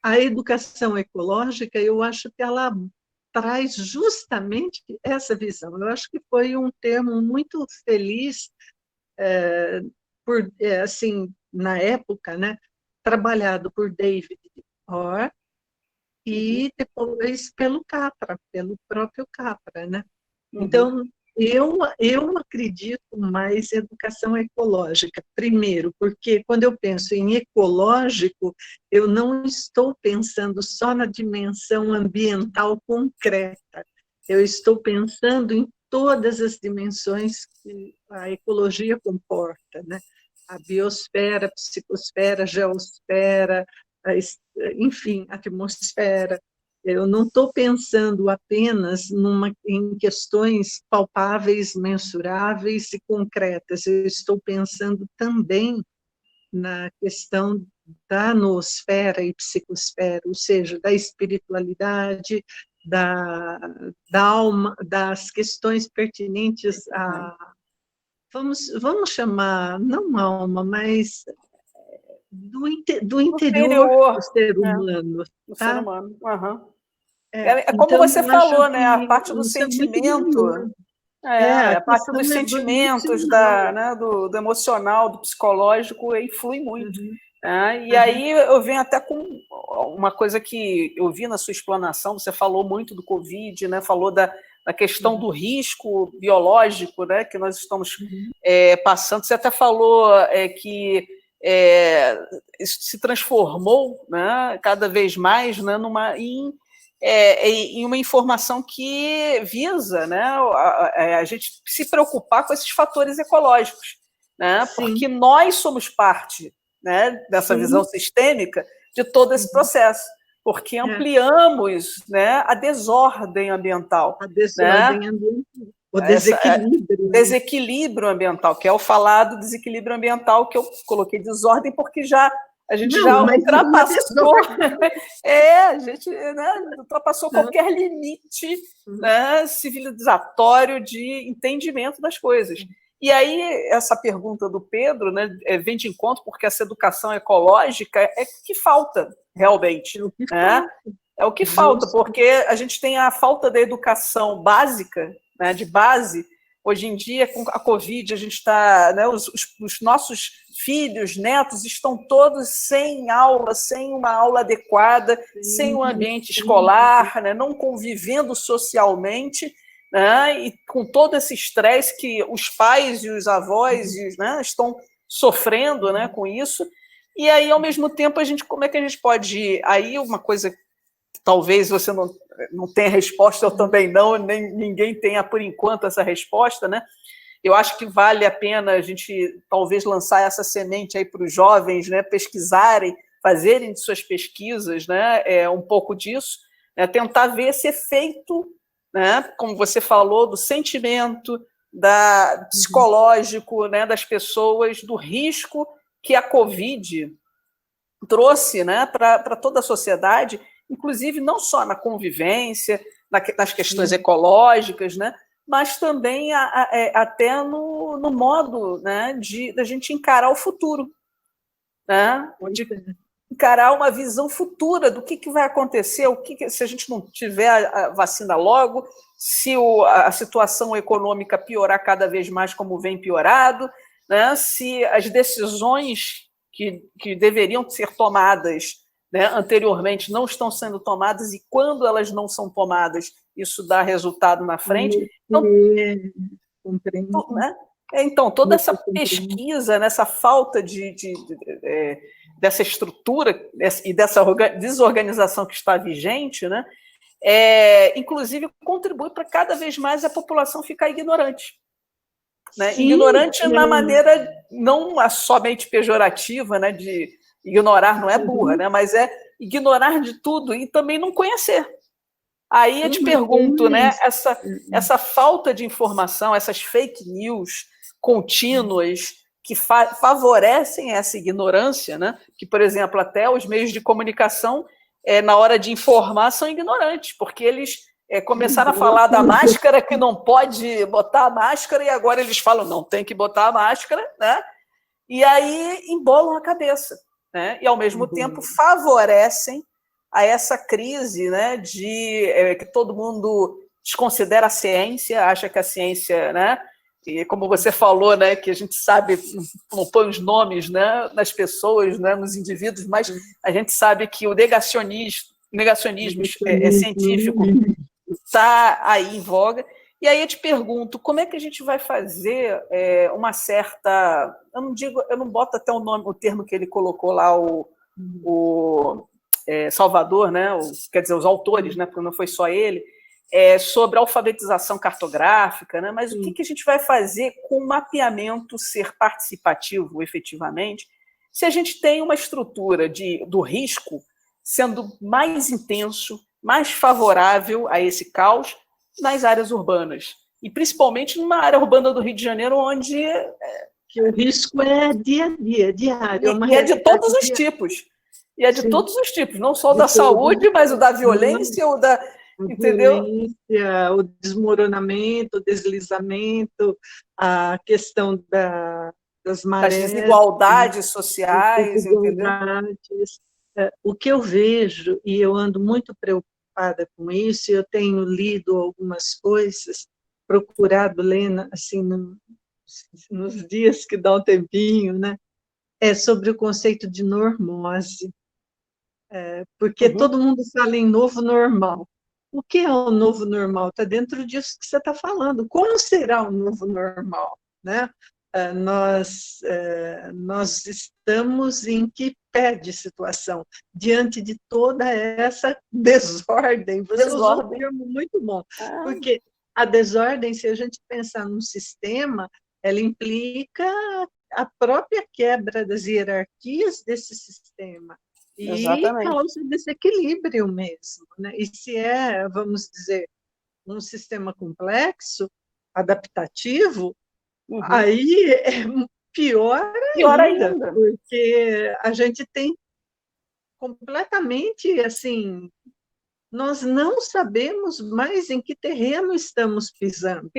A educação ecológica, eu acho que ela traz justamente essa visão. Eu acho que foi um termo muito feliz assim, na época, né, trabalhado por David Orr e depois pelo Capra, pelo próprio Capra, né? Então, eu acredito mais em educação ecológica, primeiro, porque quando eu penso em ecológico, eu não estou pensando só na dimensão ambiental concreta, eu estou pensando em todas as dimensões que a ecologia comporta, né? A biosfera, a psicosfera, a geosfera, enfim, a atmosfera. Eu não estou pensando apenas em questões palpáveis, mensuráveis e concretas, eu estou pensando também na questão da noosfera e psicosfera, ou seja, da espiritualidade, da, da alma, das questões pertinentes a, vamos chamar, não alma, mas do interior do Interior, ser né, humano, do ser tá? humano. Uhum. É como Então, você eu acho falou, né? A que parte do isso é muito sentimento, valioso. A a parte questão dos sentimentos, emocional. né, do emocional, do psicológico, influi muito. Uhum, Né? E uhum, aí eu venho até com uma coisa que eu vi na sua explanação, você falou muito do Covid, né? Falou da questão do risco biológico, né, que nós estamos uhum, passando. Você até falou que isso se transformou, né, cada vez mais, né, em uma informação que visa, né, a gente se preocupar com esses fatores ecológicos, né, sim, porque nós somos parte, né, dessa visão sim, sistêmica de todo esse uhum, processo, porque é, ampliamos, né, a desordem ambiental, a né, desordem ambiental, o essa, desequilíbrio, né? desequilíbrio ambiental, que é o falado desequilíbrio ambiental, que eu coloquei desordem porque a gente Não, já mas é uma ultrapassou, desordem. a gente, né, ultrapassou Né? qualquer limite, Uhum, né, civilizatório de entendimento das coisas. E aí, essa pergunta do Pedro, né, vem de encontro, porque essa educação ecológica é o que falta, realmente. é o que Né? falta, É o que falta, justo. porque a gente tem a falta da educação básica, né, de base. Hoje em dia, com a Covid, a gente está, né, os nossos filhos, netos, estão todos sem aula, sem uma aula adequada, sem um Sim, ambiente sim, escolar, né, não convivendo socialmente, né, e com todo esse estresse que os pais e os avós, né, estão sofrendo, né, com isso. E aí, ao mesmo tempo, como é que a gente pode... Aí, uma coisa talvez você não tenha resposta, eu também não, nem ninguém tenha por enquanto essa resposta, né? Eu acho que vale a pena a gente talvez lançar essa semente aí para os jovens, né? Pesquisarem, fazerem suas pesquisas, né? Um pouco disso, né? Tentar ver esse efeito, né? Como você falou, do sentimento, da psicológico, né? Das pessoas, do risco que a Covid trouxe, né, para toda a sociedade, inclusive não só na convivência, nas questões sim. ecológicas, né, mas também até no modo, né, da gente encarar o futuro, né, Pois de é. encarar uma visão futura do que vai acontecer, se a gente não tiver a vacina logo, se a situação econômica piorar cada vez mais como vem piorado, né, se as decisões que deveriam ser tomadas, né, anteriormente não estão sendo tomadas e quando elas não ssão tomadas, isso dá resultado na frente. Então, Compreendo, né, então toda essa eu compreendo. pesquisa, nessa falta dessa estrutura e dessa desorganização que está vigente, né, inclusive contribui para cada vez mais a população ficar ignorante. Né? Sim, Ignorante na maneira não somente pejorativa, né, de ignorar não é burra, né, mas é ignorar de tudo e também não conhecer. Aí eu sim, te mas pergunto, né, é, essa falta de informação, essas fake news contínuas que favorecem essa ignorância, né? Que, por exemplo, até os meios de comunicação, na hora de informar, são ignorantes, porque eles começaram a falar da máscara, que não pode botar a máscara, e agora eles falam, não, tem que botar a máscara, né? E aí embolam a cabeça, né? E, ao mesmo tempo, favorecem a essa crise, né, que todo mundo desconsidera a ciência, acha que a ciência, né, E como você falou, né, que a gente sabe, não põe os nomes, né, nas pessoas, né, nos indivíduos, mas a gente sabe que o negacionismo científico está aí em voga. E aí eu te pergunto, como é que a gente vai fazer uma certa... Eu não boto até o termo que ele colocou lá, Salvador, né, quer dizer, os autores, né, porque não foi só ele, sobre alfabetização cartográfica, né? Mas o que a gente vai fazer com o mapeamento ser participativo, efetivamente, se a gente tem uma estrutura do risco sendo mais intenso, mais favorável a esse caos nas áreas urbanas, e principalmente numa área urbana do Rio de Janeiro, onde... que o risco é dia a dia, diário. E é de todos os tipos. E é de Sim. todos os tipos, não só o da saúde, mas o da violência, o da... Entendeu? Violência, o desmoronamento, o deslizamento, a questão das marés, das desigualdades sociais, desigualdades. O que eu vejo, e eu ando muito preocupada com isso, eu tenho lido algumas coisas, procurado ler, assim, nos dias que dá um tempinho, né? É sobre o conceito de normose, porque todo mundo fala em novo normal. O que é o novo normal? Está dentro disso que você está falando. Como será o novo normal? Né? Nós estamos em que pé de situação? Diante de toda essa desordem. Você usou um termo muito bom. Porque a desordem, se a gente pensar num sistema, ela implica a própria quebra das hierarquias desse sistema. E Exatamente. causa desequilíbrio mesmo, né? E se vamos dizer, um sistema complexo, adaptativo, aí é pior ainda, porque a gente tem completamente, assim, nós não sabemos mais em que terreno estamos pisando.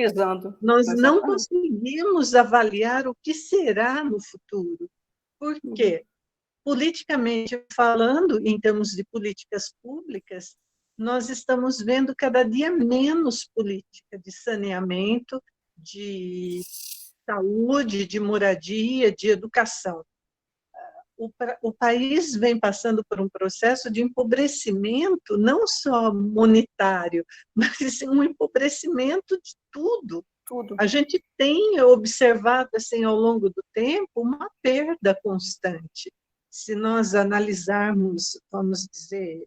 Nós não conseguimos avaliar o que será no futuro. Por quê? Politicamente falando, em termos de políticas públicas, nós estamos vendo cada dia menos política de saneamento, de saúde, de moradia, de educação. O país vem passando por um processo de empobrecimento, não só monetário, mas um empobrecimento de tudo. A gente tem observado, assim, ao longo do tempo, uma perda constante. Se nós analisarmos, vamos dizer,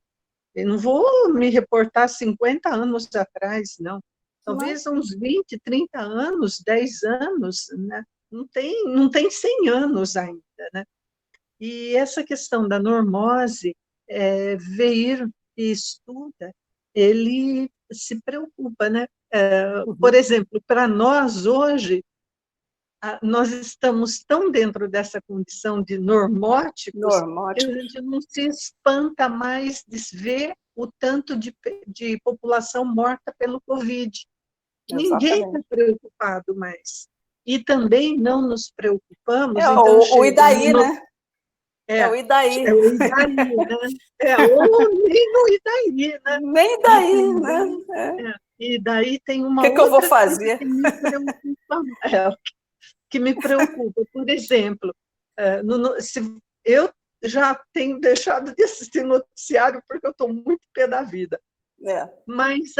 eu não vou me reportar 50 anos atrás, não. Talvez uns 20, 30 anos, 10 anos, né? Não tem 100 anos ainda, né? E essa questão da normose, Veir, que estuda, ele se preocupa, né? Por exemplo, para nós hoje, nós estamos tão dentro dessa condição de normóticos que a gente não se espanta mais de ver o tanto de população morta pelo Covid. Exatamente. Ninguém está preocupado mais. E também não nos preocupamos... então, o Idaí, né? O Idaí. É o Idaí, né? Ou nem no Idaí, né? Nem Idaí, né? E daí tem uma outra... O que eu vou fazer? Que me preocupa. Por exemplo, eu já tenho deixado de assistir noticiário porque eu estou muito pé da vida. Mas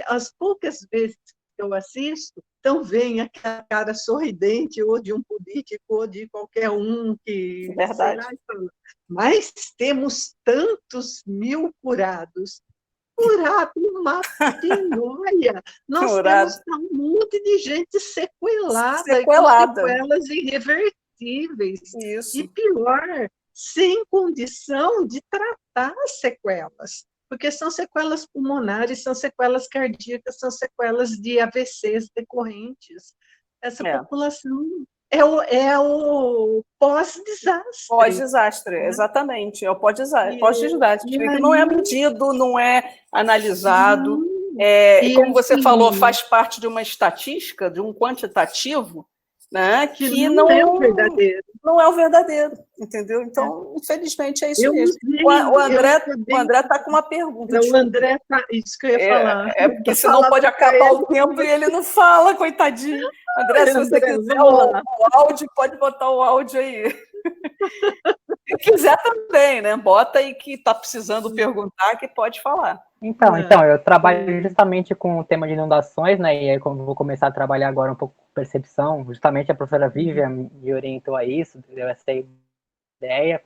as poucas vezes que eu assisto, então vem aquela cara sorridente ou de um político ou de qualquer um que... Verdade. Mas temos tantos mil curados. Curado, uma pinóia. Nós temos um monte de gente sequelada. Com sequelas irreversíveis. Isso. E pior, sem condição de tratar as sequelas. Porque são sequelas pulmonares, são sequelas cardíacas, são sequelas de AVCs decorrentes. Essa população é o pós-desastre. Pós-desastre, exatamente. É o pós-desastre. Que não é medido, não é analisado. E como você falou, faz parte de uma estatística, de um quantitativo, né, que não é o verdadeiro. não é o verdadeiro, entendeu? Então, infelizmente, é isso mesmo. O André está com uma pergunta. O André está... Isso que eu ia falar. Porque senão pode acabar o tempo e ele não fala, coitadinho. André, se você quiser o áudio, pode botar o áudio aí. Se quiser também, né? Bota aí que está precisando perguntar, que pode falar. Então, eu trabalho justamente com o tema de inundações, né? E aí vou começar a trabalhar agora um pouco com percepção. Justamente a professora Vivian me orientou a isso, deu essa ideia.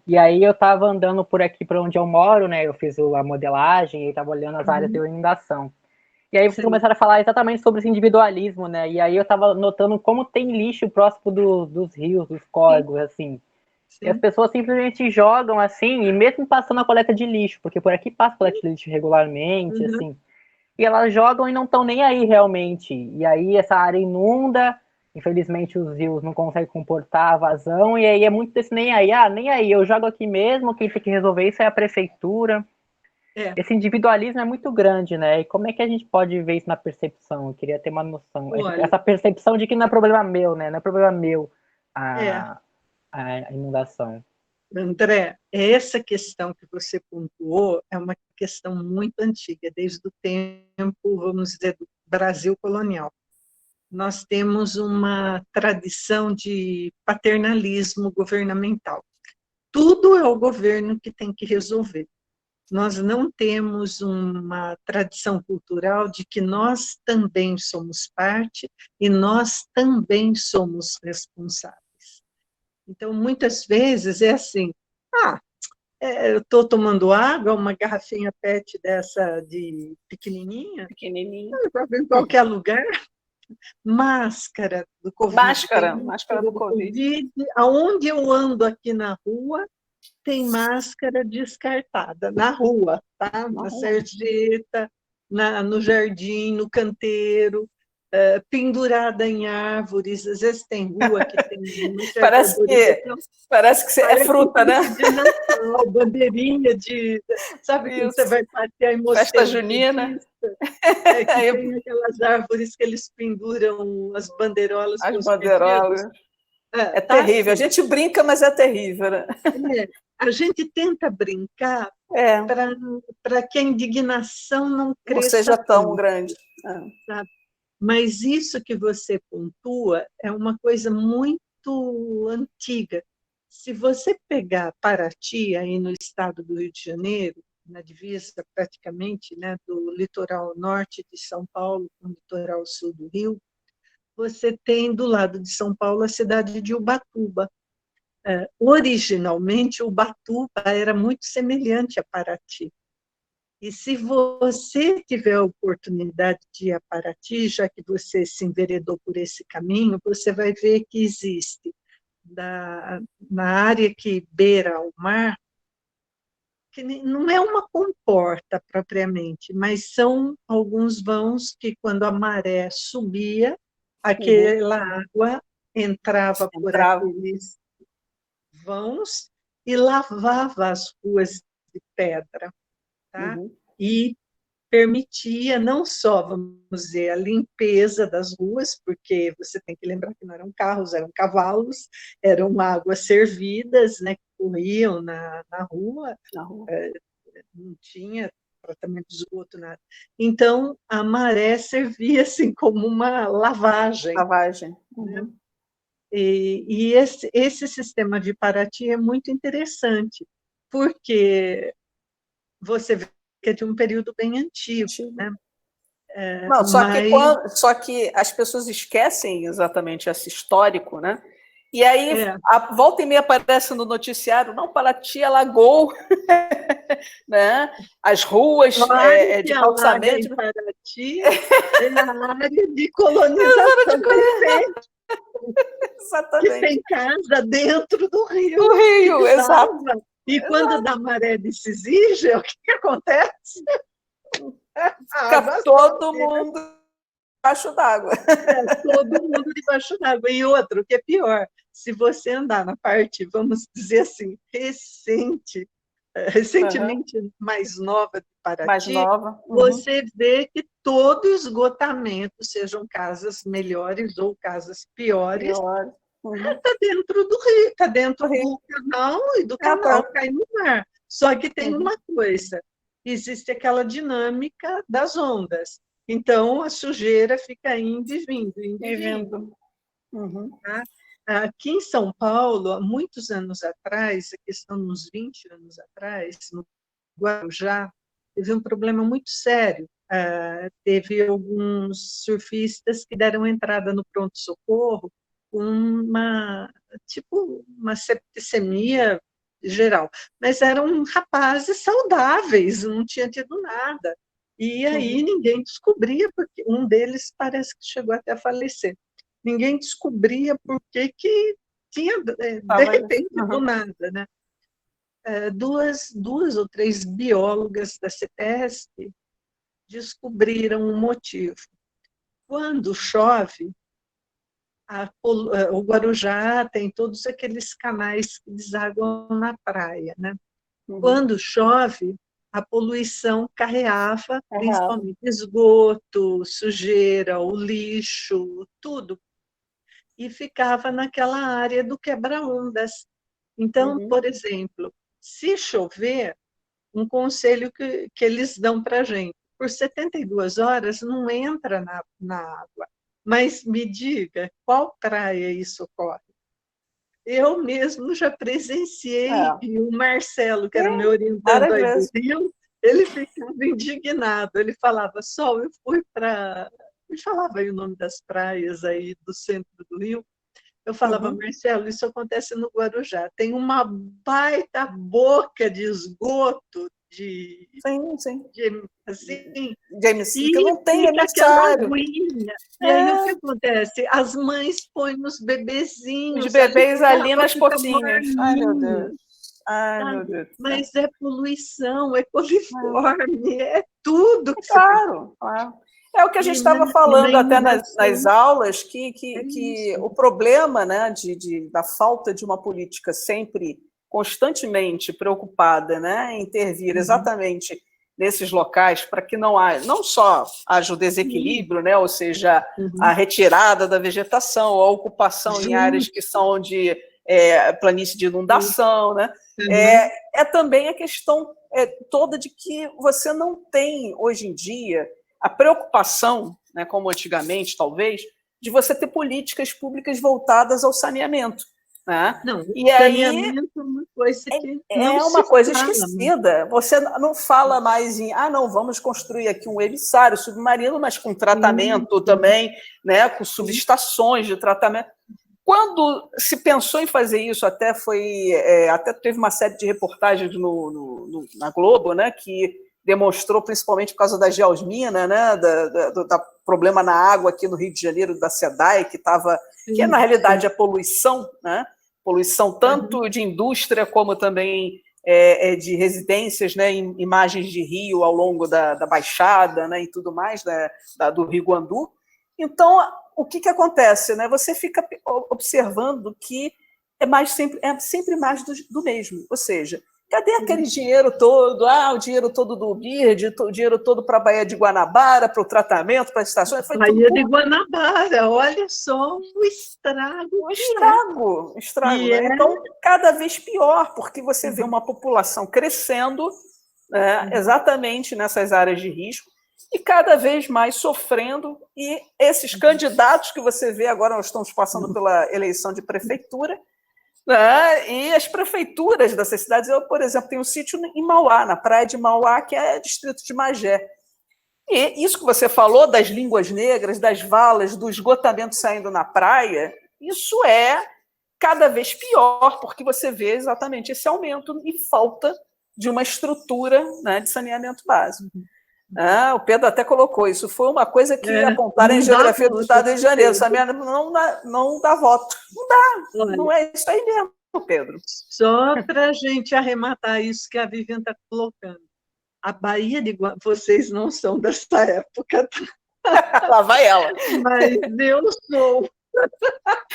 E aí eu estava andando por aqui, para onde eu moro, né? Eu fiz a modelagem e estava olhando as áreas de inundação. E aí vocês começaram a falar exatamente sobre esse individualismo, né? E aí eu estava notando como tem lixo próximo dos rios, dos córregos, assim. Sim. E as pessoas simplesmente jogam assim, e mesmo passando a coleta de lixo, porque por aqui passa a coleta de lixo regularmente, assim, e elas jogam e não estão nem aí realmente. E aí essa área inunda, infelizmente os rios não conseguem comportar a vazão, e aí é muito desse nem aí, nem aí, eu jogo aqui mesmo, quem tem que resolver isso é a prefeitura. Esse individualismo é muito grande, né? E como é que a gente pode ver isso na percepção? Eu queria ter uma noção. Olha, essa percepção de que não é problema meu, né? Não é problema meu a inundação. André, essa questão que você pontuou é uma questão muito antiga, desde o tempo, vamos dizer, do Brasil colonial. Nós temos uma tradição de paternalismo governamental. Tudo é o governo que tem que resolver. Nós não temos uma tradição cultural de que nós também somos parte e nós também somos responsáveis. Então, muitas vezes é assim, eu estou tomando água, uma garrafinha PET dessa de pequenininha, em qualquer lugar, máscara do Covid. Máscara do Covid. Aonde eu ando aqui na rua, tem máscara descartada, na rua, tá? Na sarjeta, no jardim, no canteiro, pendurada em árvores, às vezes tem rua que tem... Parece que é fruta, né? De Natal, bandeirinha de... Sabe quando você vai passear em Mosteiro? Festa junina. Que tem aquelas árvores que eles penduram as bandeirolas. As bandeirolas. É terrível. Assim. A gente brinca, mas é terrível. Né? A gente tenta brincar para que a indignação não cresça. Não seja tão grande. Sabe? Mas isso que você pontua é uma coisa muito antiga. Se você pegar Paraty, aí no estado do Rio de Janeiro, na divisa praticamente, né, do litoral norte de São Paulo com o litoral sul do Rio, você tem do lado de São Paulo a cidade de Ubatuba. Originalmente, Ubatuba era muito semelhante a Paraty. E se você tiver a oportunidade de ir a Paraty, já que você se enveredou por esse caminho, você vai ver que existe, na área que beira o mar, que não é uma comporta propriamente, mas são alguns vãos que, quando a maré subia, aquela água entrava por aqueles vãos e lavava as ruas de pedra. Tá? E permitia não só, vamos dizer, a limpeza das ruas, porque você tem que lembrar que não eram carros, eram cavalos, eram águas servidas, né, que corriam na rua, não tinha tratamento de esgoto, nada. Então, a maré servia assim, como uma lavagem. Né? E esse sistema de Paraty é muito interessante, porque você vê que é de um período bem antigo. Né? Não, só que as pessoas esquecem exatamente esse histórico, né? E aí, a volta e meia aparece no noticiário, não, Paraty alagou, né? As ruas de calçamento. Em Paraty é a área de colonização. Exatamente. Que tem casa dentro do rio. Do rio, exato. E quando da maré exige, o que acontece? Fica todo mundo debaixo d'água. Todo mundo debaixo d'água. E outro, que é pior, se você andar na parte, vamos dizer assim, recentemente mais nova de Paraty, você vê que todo esgotamento, sejam casas melhores ou casas piores, Está dentro do rio, está dentro Do rio. do canal, e do canal cai no mar. Só que tem uma coisa, existe aquela dinâmica das ondas. Então, a sujeira fica indo e vindo, indo e vindo. Tá? Aqui em São Paulo, há muitos anos atrás, aqui estão uns 20 anos atrás, no Guarujá, teve um problema muito sério. Teve alguns surfistas que deram entrada no pronto-socorro com uma septicemia geral, mas eram rapazes saudáveis, não tinha tido nada. E aí ninguém descobria, porque um deles parece que chegou até a falecer. Ninguém descobria por que tinha, de repente, do nada, né? Duas ou três biólogas da CETESB descobriram um motivo. Quando chove, o Guarujá tem todos aqueles canais que desaguam na praia, né? Quando chove, a poluição carreava, principalmente esgoto, sujeira, o lixo, tudo, e ficava naquela área do quebra-ondas. Então, por exemplo, se chover, um conselho que eles dão para a gente, por 72 horas não entra na água. Mas me diga, qual praia isso ocorre? Eu mesmo já presenciei, e o Marcelo, que era o meu orientando aí do Rio, ele ficava indignado. Ele falava, Sol, eu fui para... Ele falava aí o nome das praias aí do centro do Rio. Eu falava, Marcelo, isso acontece no Guarujá. Tem uma baita boca de esgoto, assim, e que não tem emissário. E aí o que acontece? As mães põem os bebezinhos. Os bebês ali nas pocinhas. Ai, meu Deus. Meu Deus. Mas é poluição, é coliforme, é tudo. Claro. É o que a gente estava falando até nas aulas, que o problema, né, da falta de uma política sempre constantemente preocupada, né, em intervir exatamente nesses locais para que não só haja o desequilíbrio, né, ou seja, a retirada da vegetação, a ocupação em áreas que são de planície de inundação, né, é também a questão toda de que você não tem, hoje em dia, a preocupação, né, como antigamente, talvez, de você ter políticas públicas voltadas ao saneamento. Né? Não, e saneamento é uma coisa que é uma coisa esquecida. Você não fala mais em não, vamos construir aqui um emissário submarino, mas com tratamento também, né, com subestações de tratamento. Quando se pensou em fazer isso, até teve uma série de reportagens na Globo, né, que demonstrou, principalmente por causa da geosmina, né, da problema na água aqui no Rio de Janeiro, da SEDAI, que é, na realidade, a poluição, né, poluição tanto de indústria como também de residências, né, imagens de rio ao longo da Baixada, né, e tudo mais, né, do Rio Guandu. Então, o que acontece? Né? Você fica observando que é sempre mais do mesmo, ou seja, cadê aquele dinheiro todo? O dinheiro todo do BIRD, o dinheiro todo para a Baía de Guanabara, para o tratamento, para as estações. Baía de Guanabara, olha só o estrago. O estrago. Né? Então, cada vez pior, porque você vê uma população crescendo, né, exatamente nessas áreas de risco, e cada vez mais sofrendo, e esses candidatos que você vê agora, nós estamos passando pela eleição de prefeitura, e as prefeituras dessas cidades, eu, por exemplo, tenho um sítio em Mauá, na praia de Mauá, que é distrito de Magé. E isso que você falou das línguas negras, das valas, do esgotamento saindo na praia, isso é cada vez pior, porque você vê exatamente esse aumento e falta de uma estrutura, né, de saneamento básico. O Pedro até colocou, isso foi uma coisa que apontaram em geografia do Estado do Rio de Janeiro, saneamento não dá voto. Não dá, não é isso aí mesmo, Pedro. Só para a gente arrematar isso que a Vivian está colocando. A Baía de Guanabara, vocês não são dessa época. Lá vai ela. Mas eu sou.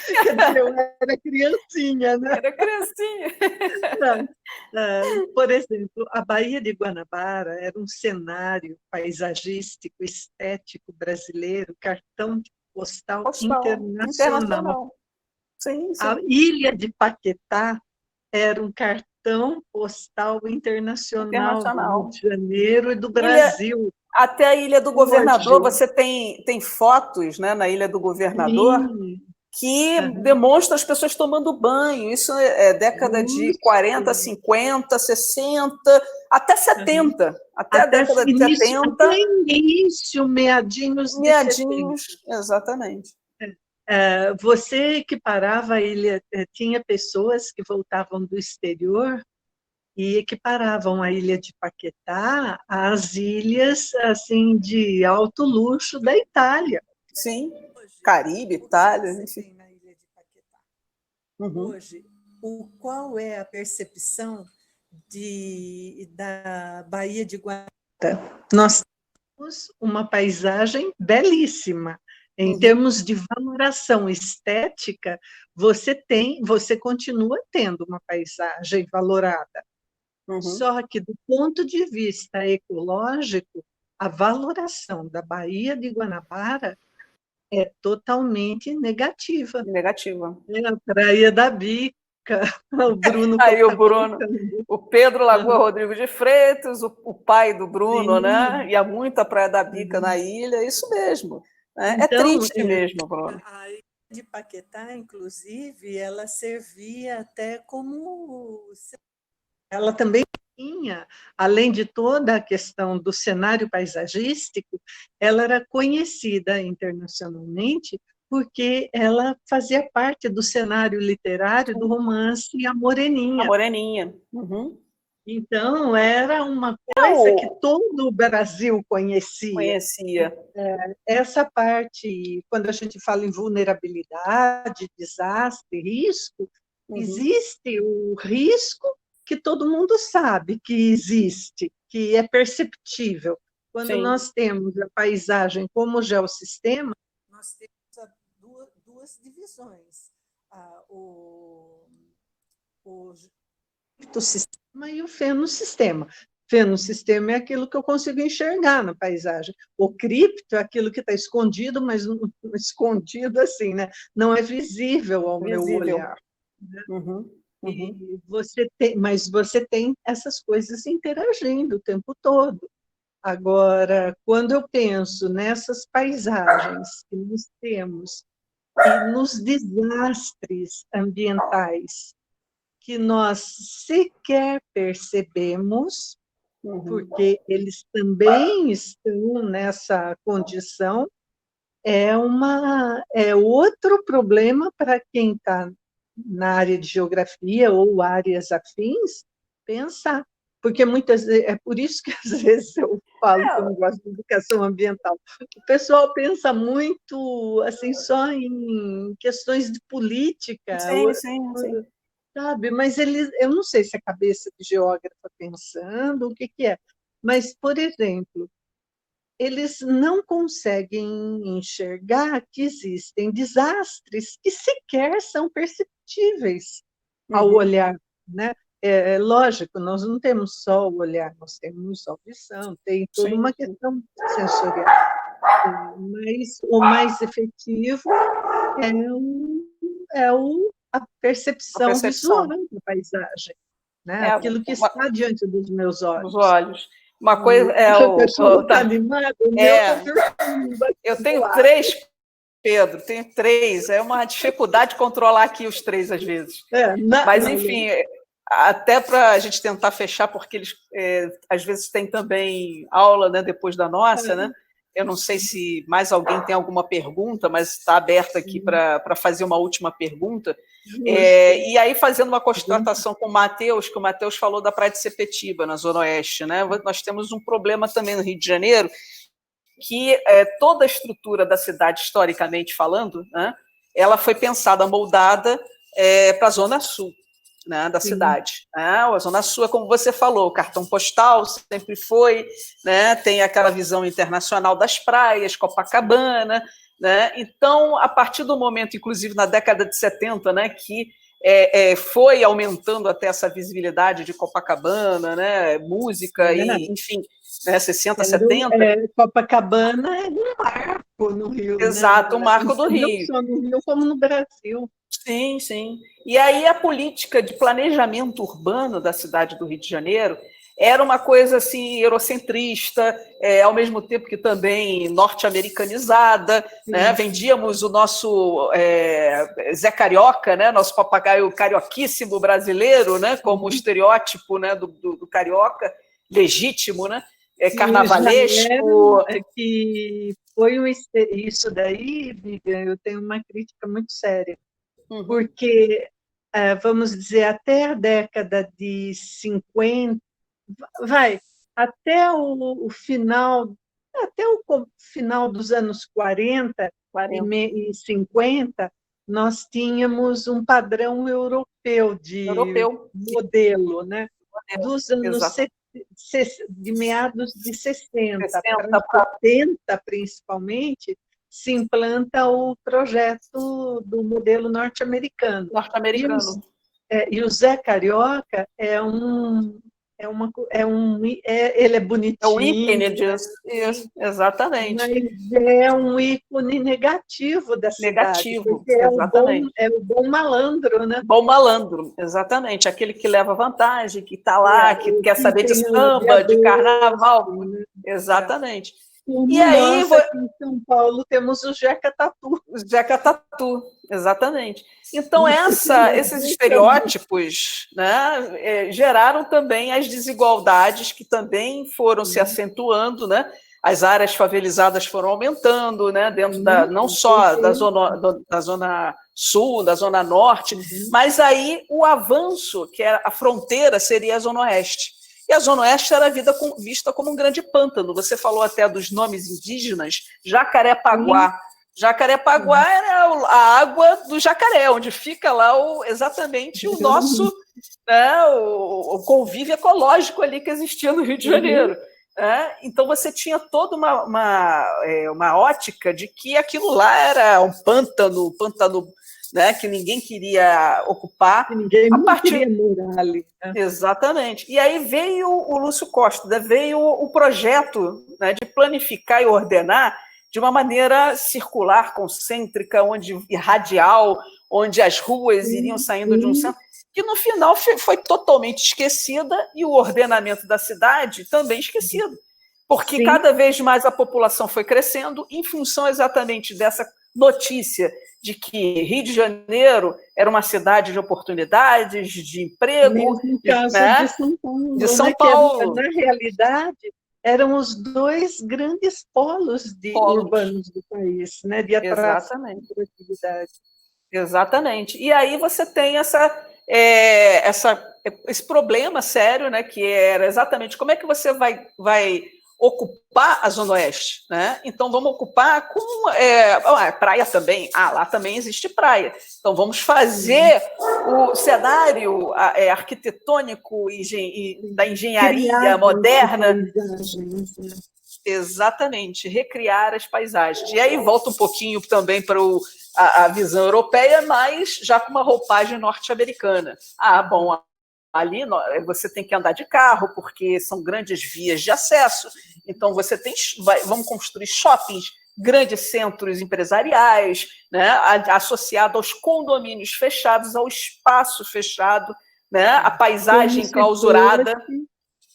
Quer dizer, eu era criancinha, né? Era criancinha. Por exemplo, a Baía de Guanabara era um cenário paisagístico, estético brasileiro, cartão postal internacional. Sim, A sim. ilha de Paquetá era um cartão postal internacional do Rio Internacional. de Janeiro e do Ilha, Brasil. até a Ilha do Governador, Hoje, você tem fotos, né, na Ilha do Governador sim, que aham, demonstram as pessoas tomando banho. Isso é década de 40, isso, 50, 60, até aham. 70. Até a década de Até 70, início, meadinhos de 70. meadinhos, exatamente. Você equiparava a ilha, tinha pessoas que voltavam do exterior e equiparavam a ilha de Paquetá às ilhas assim de alto luxo da Itália. Sim, Hoje, Caribe, o que Itália, você enfim. tem na ilha de Paquetá? Uhum. Hoje, qual é a percepção da Baía de Guanabara? Nós temos uma paisagem belíssima. Em Uhum. termos de valoração estética, você continua tendo uma paisagem valorada. Uhum. Só que, do ponto de vista ecológico, a valoração da Baía de Guanabara é totalmente negativa. Negativa. A Praia da Bica, o Bruno que Aí o está Bruno, colocando. o Pedro Lagoa Rodrigo de Freitas, o pai do Bruno, né? Sim. E há muita Praia da Bica na ilha, é isso mesmo. Né? É Então, triste mesmo, Bruno. A ilha de Paquetá, inclusive, ela servia até como... ela também tinha, além de toda a questão do cenário paisagístico, ela era conhecida internacionalmente porque ela fazia parte do cenário literário do romance A A Moreninha. Moreninha. Uhum. Então, era uma coisa que todo o Brasil conhecia. Conhecia. Essa parte, quando a gente fala em vulnerabilidade, desastre, risco, existe o risco que todo mundo sabe que existe, que é perceptível. Quando Sim. nós temos a paisagem como geossistema, nós temos duas divisões. O sistema e o fenossistema. Fenossistema é aquilo que eu consigo enxergar na paisagem. O cripto é aquilo que está escondido, mas não, escondido assim, né? Não é visível ao meu olhar. Né? Uhum. E mas você tem essas coisas interagindo o tempo todo. Agora, quando eu penso nessas paisagens que nós temos e nos desastres ambientais que nós sequer percebemos, porque eles também estão nessa condição, é outro problema para quem está na área de geografia ou áreas afins pensar. Porque muitas vezes, é por isso que às vezes eu falo que eu não gosto de educação ambiental. O pessoal pensa muito assim só em questões de política, Sim. sabe? Mas eu não sei se a cabeça de geógrafa pensando, o que é. Mas, por exemplo, eles não conseguem enxergar que existem desastres que sequer são perceptíveis ao olhar, né? É lógico, nós não temos só o olhar, nós temos a audição, tem toda uma questão sensorial. Mas o mais efetivo é a percepção visual da paisagem, né? Aquilo que está diante dos meus olhos. Dos olhos. Uma coisa é o pessoal está animado, o meu está dormindo. Eu tenho 3, Pedro, tenho 3. É uma dificuldade controlar aqui os 3 às vezes. Mas, enfim, até para a gente tentar fechar, porque eles às vezes têm também aula, né, depois da nossa, né? Eu não sei se mais alguém tem alguma pergunta, mas está aberto aqui para fazer uma última pergunta. E aí, fazendo uma constatação com o Matheus, que o Matheus falou da Praia de Sepetiba, na Zona Oeste, né? Nós temos um problema também no Rio de Janeiro, que toda a estrutura da cidade, historicamente falando, né, ela foi pensada, moldada para a Zona Sul, né, da cidade. Né? A Zona Sul é como você falou, o cartão postal sempre foi, né, tem aquela visão internacional das praias, Copacabana, né? Então, a partir do momento, inclusive na década de 70, né, que foi aumentando até essa visibilidade de Copacabana, né, música, e, enfim, né, 60, 70. Copacabana é um marco marco no Rio. Exato, né? o marco do Rio. Não só no Rio, como no Brasil. Sim, sim. E aí a política de planejamento urbano da cidade do Rio de Janeiro era uma coisa assim eurocentrista, ao mesmo tempo que também norte-americanizada, né? Vendíamos o nosso Zé Carioca, né? Nosso papagaio carioquíssimo brasileiro, né? Como estereótipo, né? do carioca legítimo, né? Carnavalesco. Que foi isso daí, Vivian, eu tenho uma crítica muito séria, porque, vamos dizer, até a década de 50, até o final, dos anos 40 e 50, nós tínhamos um padrão europeu de modelo, né? Dos anos de meados de 60 para 70, principalmente, se implanta o projeto do modelo norte-americano. E o Zé Carioca ele é bonitinho. É o ícone disso, exatamente. Mas é um ícone negativo da cidade. Negativo, exatamente. É o bom malandro, né? Bom malandro, exatamente. Aquele que leva vantagem, que está lá, que quer saber de samba, de carnaval. Exatamente. E aí, aqui em São Paulo temos o Jeca Tatu. O Jeca Tatu, exatamente. Então, esses estereótipos, né, geraram também as desigualdades que também foram se acentuando, né? As áreas favelizadas foram aumentando, né, dentro não só da zona sul, da zona norte, mas aí o avanço, que era a fronteira, seria a zona oeste. E a Zona Oeste era vista como um grande pântano. Você falou até dos nomes indígenas, Jacarepaguá. Jacarepaguá era a água do jacaré, onde fica lá exatamente o nosso o convívio ecológico ali que existia no Rio de Janeiro. Então você tinha toda uma ótica de que aquilo lá era um pântano, né, que ninguém queria ocupar. Que ninguém queria morar ali. Né? Exatamente. E aí veio o Lúcio Costa, veio o projeto, né, de planificar e ordenar de uma maneira circular, concêntrica, e radial, onde as ruas iriam saindo de um centro, que no final foi totalmente esquecida, e o ordenamento da cidade também esquecido. Porque cada vez mais a população foi crescendo em função exatamente dessa notícia de que Rio de Janeiro era uma cidade de oportunidades, de emprego. Mesmo caso de São Paulo. Na realidade, eram os dois grandes polos urbanos do país, né, de atração de produtividade. Exatamente. E aí você tem esse problema sério, né, que era exatamente como é que você vai ocupar a Zona Oeste, né? Então vamos ocupar com praia também. Lá também existe praia. Então vamos fazer o cenário arquitetônico da engenharia moderna. Exatamente, recriar as paisagens. E aí volta um pouquinho também para a visão europeia, mas já com uma roupagem norte-americana. Bom, ali você tem que andar de carro, porque são grandes vias de acesso. Então, vamos construir shoppings, grandes centros empresariais, né, associado aos condomínios fechados, ao espaço fechado, né, a paisagem clausurada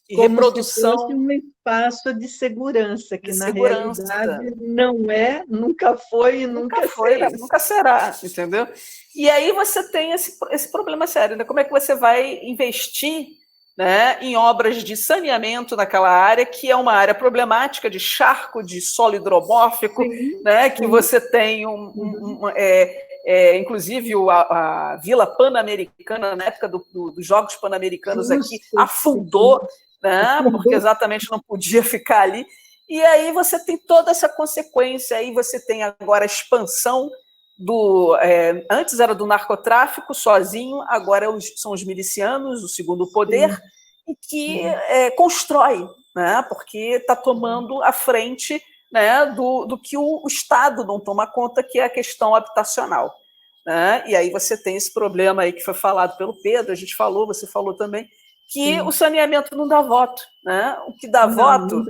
e reprodução. Como se fosse um espaço de segurança, que na realidade não é, nunca foi e nunca será. Nunca será, entendeu? E aí você tem esse problema sério, né? Como é que você vai investir, né, em obras de saneamento naquela área, que é uma área problemática de charco, de solo hidromórfico, né, que você tem inclusive a Vila Pan-Americana, na época dos Jogos Pan-Americanos aqui, afundou, né, porque exatamente não podia ficar ali. E aí você tem toda essa consequência, aí você tem agora a expansão antes era do narcotráfico sozinho, agora são os milicianos, o segundo poder, e que constrói, né, porque está tomando a frente, né, do que o Estado não toma conta, que é a questão habitacional. Né? E aí você tem esse problema aí que foi falado pelo Pedro, você falou também, que o saneamento não dá voto. Né? O que dá voto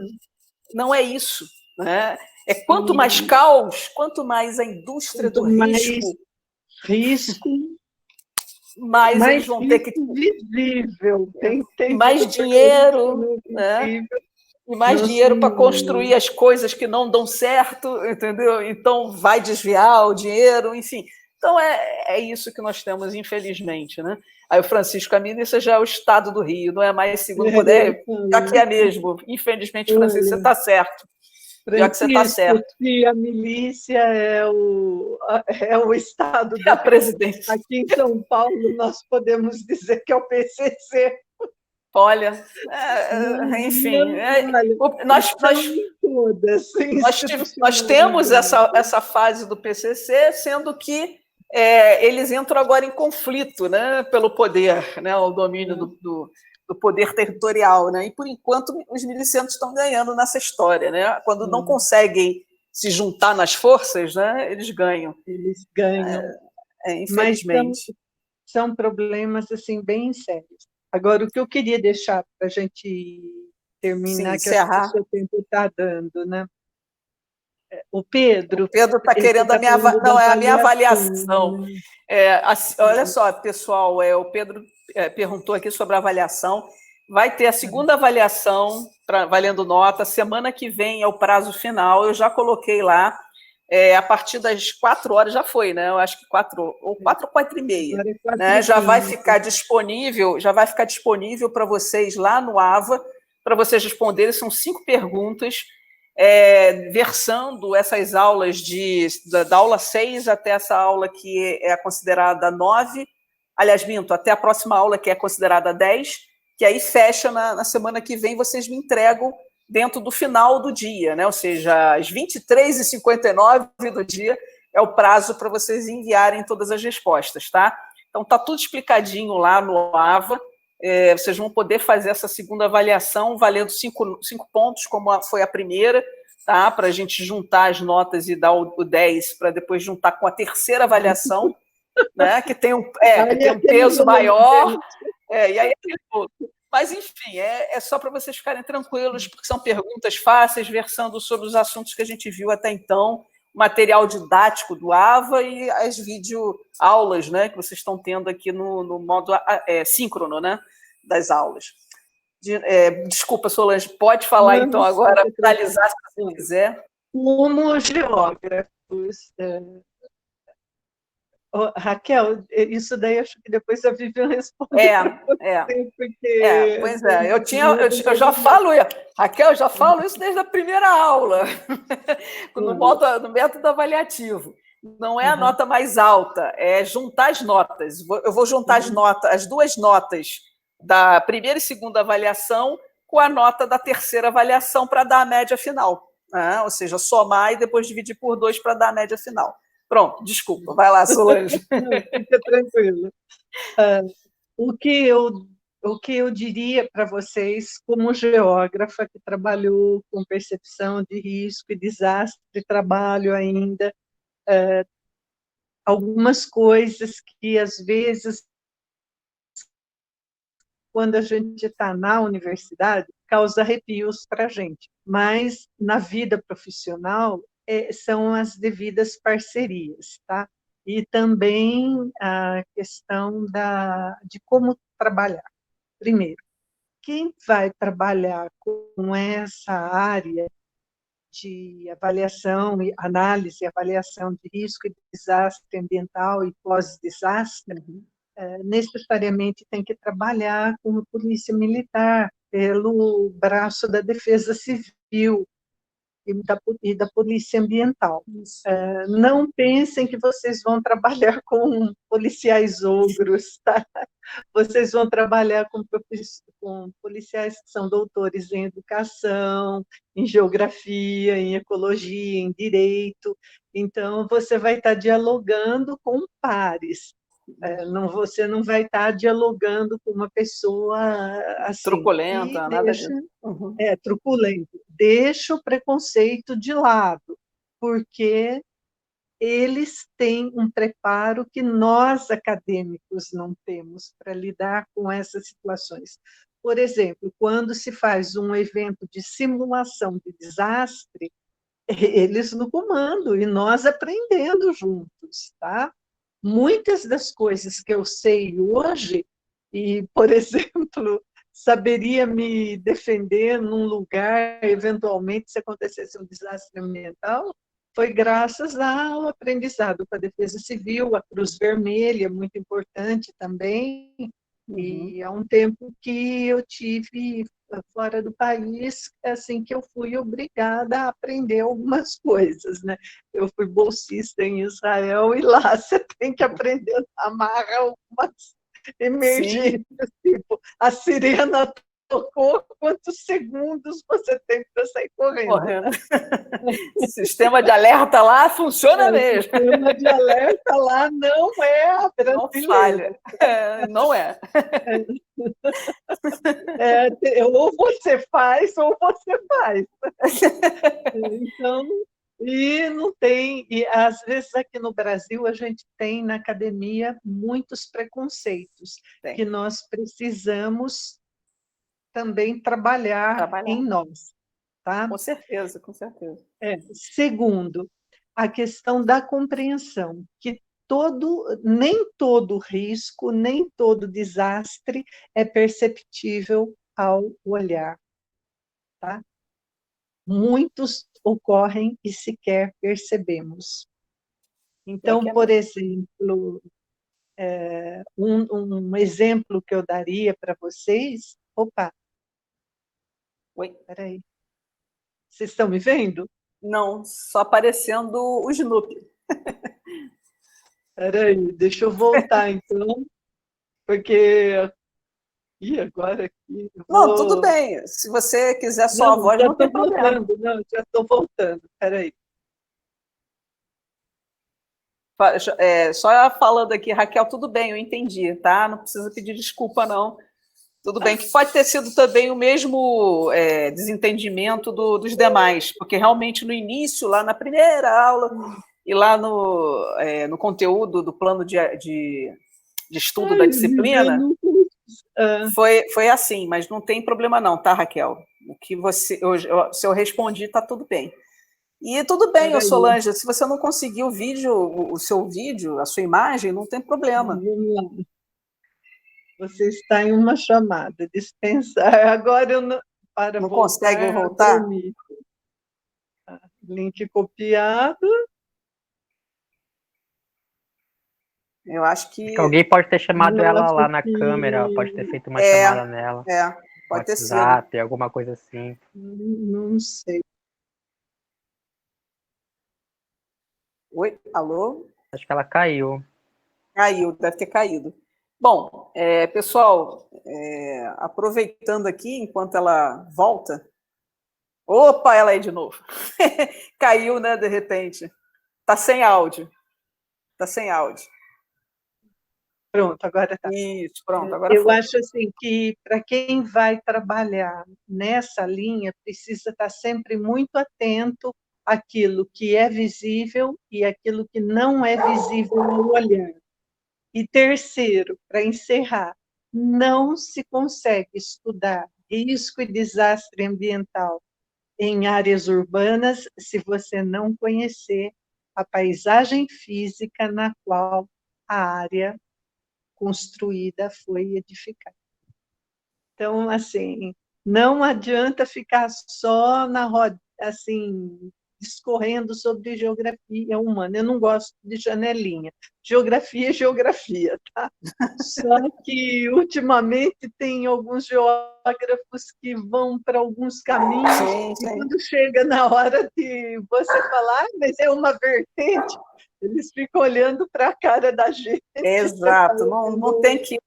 não é isso. Né? Quanto mais caos, quanto mais a indústria do risco, mais eles vão ter que... visível, tem mais dinheiro, né? E mais dinheiro para construir as coisas que não dão certo, entendeu? Então vai desviar o dinheiro, enfim. Então é isso que nós temos, infelizmente, né? Aí o Francisco Camilo, isso já é o estado do Rio, não é mais segundo poder, já que é mesmo. Infelizmente, Francisco, você está certo. Já que você está certo. Se a milícia é o estado do a presidente. Aqui em São Paulo, nós podemos dizer que é o PCC. Olha, enfim, nós temos essa fase do PCC, sendo que eles entram agora em conflito, né, pelo poder, né, o domínio do poder territorial, né, e por enquanto os milicianos estão ganhando nessa história, né, quando não conseguem se juntar nas forças, né, eles ganham. Eles ganham. Infelizmente. Mas são problemas assim bem sérios. Agora, o que eu queria deixar para a gente terminar, que acho que o seu tempo está dando, né? O Pedro está querendo a minha avaliação. Olha só, pessoal, o Pedro perguntou aqui sobre a avaliação. Vai ter a segunda avaliação, valendo nota. Semana que vem é o prazo final. Eu já coloquei lá. A partir das 4 horas, já foi, né? Eu acho que 4 ou 4h30, né? Já vai ficar disponível para vocês lá no AVA, para vocês responderem. São 5 perguntas, versando essas aulas da aula 6 até essa aula que é considerada 9, aliás, minto, até a próxima aula que é considerada 10, que aí fecha na semana que vem, vocês me entregam dentro do final do dia, né? Ou seja, às 23h59 do dia é o prazo para vocês enviarem todas as respostas, tá? Então, está tudo explicadinho lá no AVA. Vocês vão poder fazer essa segunda avaliação valendo 5 pontos, como foi a primeira, tá? Para a gente juntar as notas e dar o 10 para depois juntar com a terceira avaliação, né? Que tem um peso maior. E aí Mas, enfim, é só para vocês ficarem tranquilos, porque são perguntas fáceis, versando sobre os assuntos que a gente viu até então, material didático do AVA e as videoaulas, né, que vocês estão tendo aqui no modo síncrono, né, das aulas. Desculpa, Solange, pode falar então agora, finalizar se você quiser. Como geógrafos... Raquel, isso daí acho que depois a Vivian responde. Pois é, eu já falo, Raquel, eu já falo isso desde a primeira aula, no método avaliativo. Não é a nota mais alta, é juntar as notas. Eu vou juntar as 2 notas da primeira e segunda avaliação com a nota da terceira avaliação para dar a média final. Né? Ou seja, somar e depois dividir por 2 para dar a média final. Pronto, desculpa, vai lá, Solange. Fica tranquilo. O que eu diria para vocês, como geógrafa que trabalhou com percepção de risco e desastre, trabalho ainda, algumas coisas que, às vezes, quando a gente está na universidade, causa arrepios para a gente, mas na vida profissional, são as devidas parcerias, tá? E também a questão de como trabalhar. Primeiro, quem vai trabalhar com essa área de avaliação, análise e avaliação de risco e desastre ambiental e pós-desastre, necessariamente tem que trabalhar com a polícia militar, pelo braço da defesa civil, e da polícia ambiental. Não pensem que vocês vão trabalhar com policiais ogros, tá? Vocês vão trabalhar com policiais que são doutores em educação, em geografia, em ecologia, em direito. Então, você vai estar dialogando com pares. Você não vai estar dialogando com uma pessoa assim, truculenta, nada disso. Truculento. Deixa o preconceito de lado, porque eles têm um preparo que nós, acadêmicos, não temos para lidar com essas situações. Por exemplo, quando se faz um evento de simulação de desastre, eles no comando e nós aprendendo juntos, tá? Muitas das coisas que eu sei hoje, e, por exemplo, saberia me defender num lugar, eventualmente, se acontecesse um desastre ambiental, foi graças ao aprendizado com a Defesa Civil, a Cruz Vermelha, muito importante também, e há um tempo que eu tive fora do país, assim que eu fui obrigada a aprender algumas coisas, né? Eu fui bolsista em Israel e lá você tem que aprender a amarrar algumas emergências, tipo, a sirena tocou, quantos segundos você tem para sair correndo? Correndo. Sistema de alerta lá funciona mesmo. O sistema de alerta lá não é brasileiro. Não falha. Não é. Ou você faz, ou você faz. Então, e não tem, e às vezes aqui no Brasil a gente tem na academia muitos preconceitos que nós precisamos também trabalhar em nós. Tá? Com certeza, com certeza. Segundo, a questão da compreensão, que nem todo risco, nem todo desastre é perceptível ao olhar. Tá? Muitos ocorrem e sequer percebemos. Então, por exemplo, um exemplo que eu daria para vocês... Opa! Oi? Espera aí. Vocês estão me vendo? Não, só aparecendo o Snoopy. Espera aí, deixa eu voltar, então, porque... E agora aqui... Não, tudo bem. Se você quiser só a voz, não tem problema. Não, já estou voltando. Espera aí. Só falando aqui, Raquel, tudo bem, eu entendi, tá? Não precisa pedir desculpa, não. Tudo bem, que pode ter sido também o mesmo desentendimento dos demais, porque realmente no início, lá na primeira aula, e lá no conteúdo do plano de estudo da disciplina, foi assim, mas não tem problema não, tá, Raquel? O que se eu respondi, tá tudo bem. E tudo bem, Solange, se você não conseguiu o seu vídeo, a sua imagem, não tem problema. Vamos lá. Você está em uma chamada, dispensar. Agora eu não... Para não voltar, consegue voltar? Link copiado. Eu acho que... Alguém pode ter chamado ela lá na câmera, pode ter feito uma chamada nela. Pode ter sido. WhatsApp, alguma coisa assim. Não sei. Oi? Alô? Acho que ela caiu. Caiu, deve ter caído. Bom, pessoal, aproveitando aqui, enquanto ela volta... Opa, ela aí de novo. Caiu, né, de repente. Tá sem áudio. Pronto, agora está. Isso, pronto, agora eu foi. acho assim que, para quem vai trabalhar nessa linha, precisa estar sempre muito atento àquilo que é visível e àquilo que não é visível ao olhar. E terceiro, para encerrar, não se consegue estudar risco e desastre ambiental em áreas urbanas se você não conhecer a paisagem física na qual a área construída foi edificada. Então, assim, não adianta ficar só na roda, assim, discorrendo sobre geografia humana. Eu não gosto de janelinha. Geografia é geografia, tá? Só que, ultimamente, tem alguns geógrafos que vão para alguns caminhos e quando chega na hora de você falar, mas é uma vertente, eles ficam olhando para a cara da gente. Exato, não tem que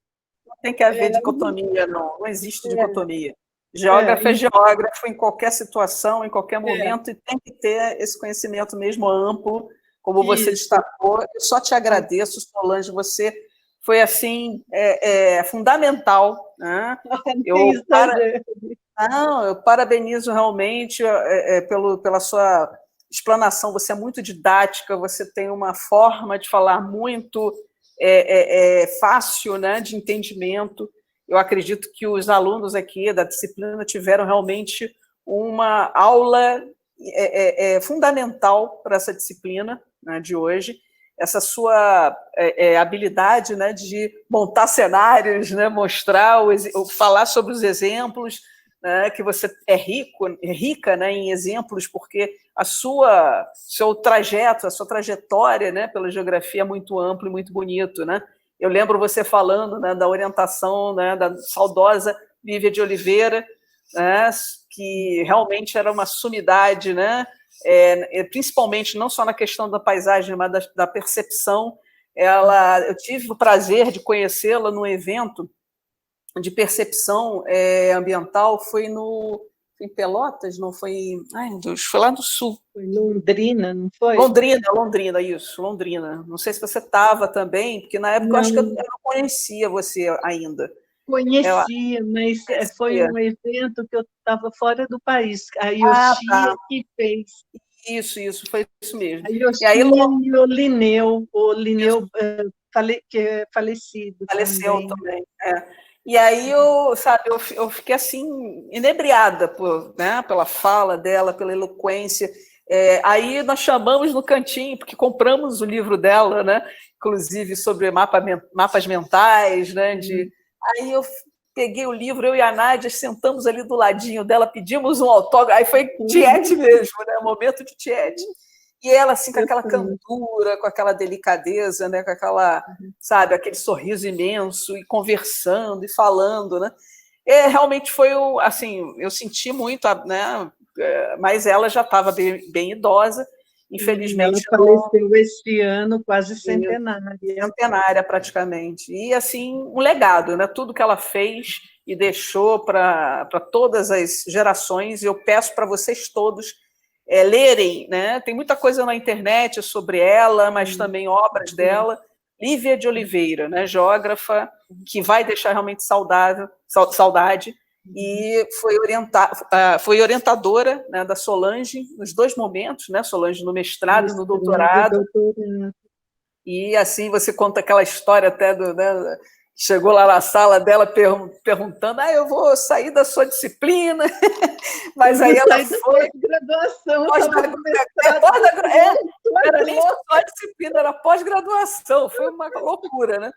haver dicotomia, não existe dicotomia. Geógrafo é geógrafo em qualquer situação, em qualquer momento, e tem que ter esse conhecimento mesmo amplo, como você destacou. Eu só te agradeço, Solange, você foi, assim, fundamental. Né? Eu parabenizo realmente pela sua explanação, você é muito didática, você tem uma forma de falar muito fácil, né, de entendimento. Eu acredito que os alunos aqui da disciplina tiveram realmente uma aula é fundamental para essa disciplina, né, de hoje, essa sua habilidade, né, de montar cenários, né, mostrar, falar sobre os exemplos, né, que você é rica, né, em exemplos, porque seu trajeto, a sua trajetória, né, pela geografia é muito amplo e muito bonito, né? Eu lembro você falando, né, da orientação, né, da saudosa Vívia de Oliveira, né, que realmente era uma sumidade, né, principalmente não só na questão da paisagem, mas da percepção. Eu tive o prazer de conhecê-la num evento de percepção ambiental, foi em Pelotas, não foi ai, meu Deus, foi lá no sul. Foi Londrina, não foi? Londrina, isso, Londrina. Não sei se você estava também, porque na época eu acho que eu não conhecia você ainda. Conhecia, mas foi um evento que eu estava fora do país. A Yoshia que fez. Isso, foi isso mesmo. A Yoshia e o Lineu que é falecido. Faleceu também. E aí eu fiquei assim, inebriada né, pela fala dela, pela eloquência. Aí nós chamamos no cantinho, porque compramos o livro dela, né, inclusive sobre mapas mentais, né, Aí eu peguei o livro, eu e a Nádia sentamos ali do ladinho dela, pedimos um autógrafo, aí foi tiete mesmo, né, momento de tiete. E ela, assim, com aquela candura, com aquela delicadeza, né, com aquela, sabe, aquele sorriso imenso, e conversando, e falando, né? Realmente foi, assim, eu senti muito, né, mas ela já estava bem idosa, infelizmente. Ela faleceu este ano, quase centenária. Centenária, praticamente. E, assim, um legado, né? Tudo que ela fez e deixou para todas as gerações, e eu peço para vocês todos lerem, né? Tem muita coisa na internet sobre ela, mas também obras dela. Lívia de Oliveira, né? Geógrafa, que vai deixar realmente saudade, e foi orientadora, né, da Solange nos dois momentos, né? Solange no mestrado e no doutorado. E assim você conta aquela história até né, chegou lá na sala dela perguntando: eu vou sair da sua disciplina, mas aí ela foi graduação, era nem só a disciplina, era pós-graduação, foi uma loucura, né?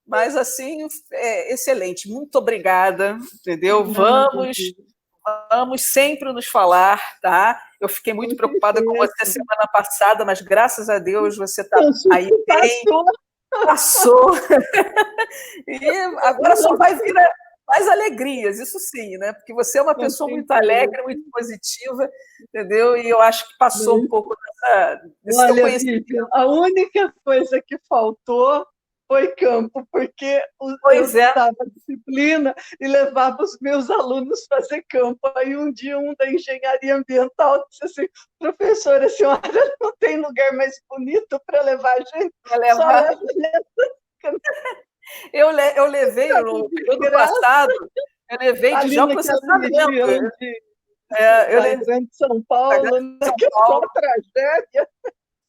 Mas assim, excelente, muito obrigada, entendeu? Vamos sempre nos falar, tá? Eu fiquei muito preocupada com você semana passada, mas graças a Deus você está aí bem. Passou. E agora só vai vir mais alegrias, isso sim, né? Porque você é uma pessoa muito alegre, muito positiva, entendeu? E eu acho que passou um pouco desse teu conhecimento. Vivian, a única coisa que faltou foi campo, porque eu estava disciplina e levava os meus alunos fazer campo. Aí um dia um da engenharia ambiental disse assim: professora, a senhora não tem lugar mais bonito para levar a gente? Eu levei no período passado, eu levei de geoprocessamento. Eu levei de São Paulo, que é só tragédia.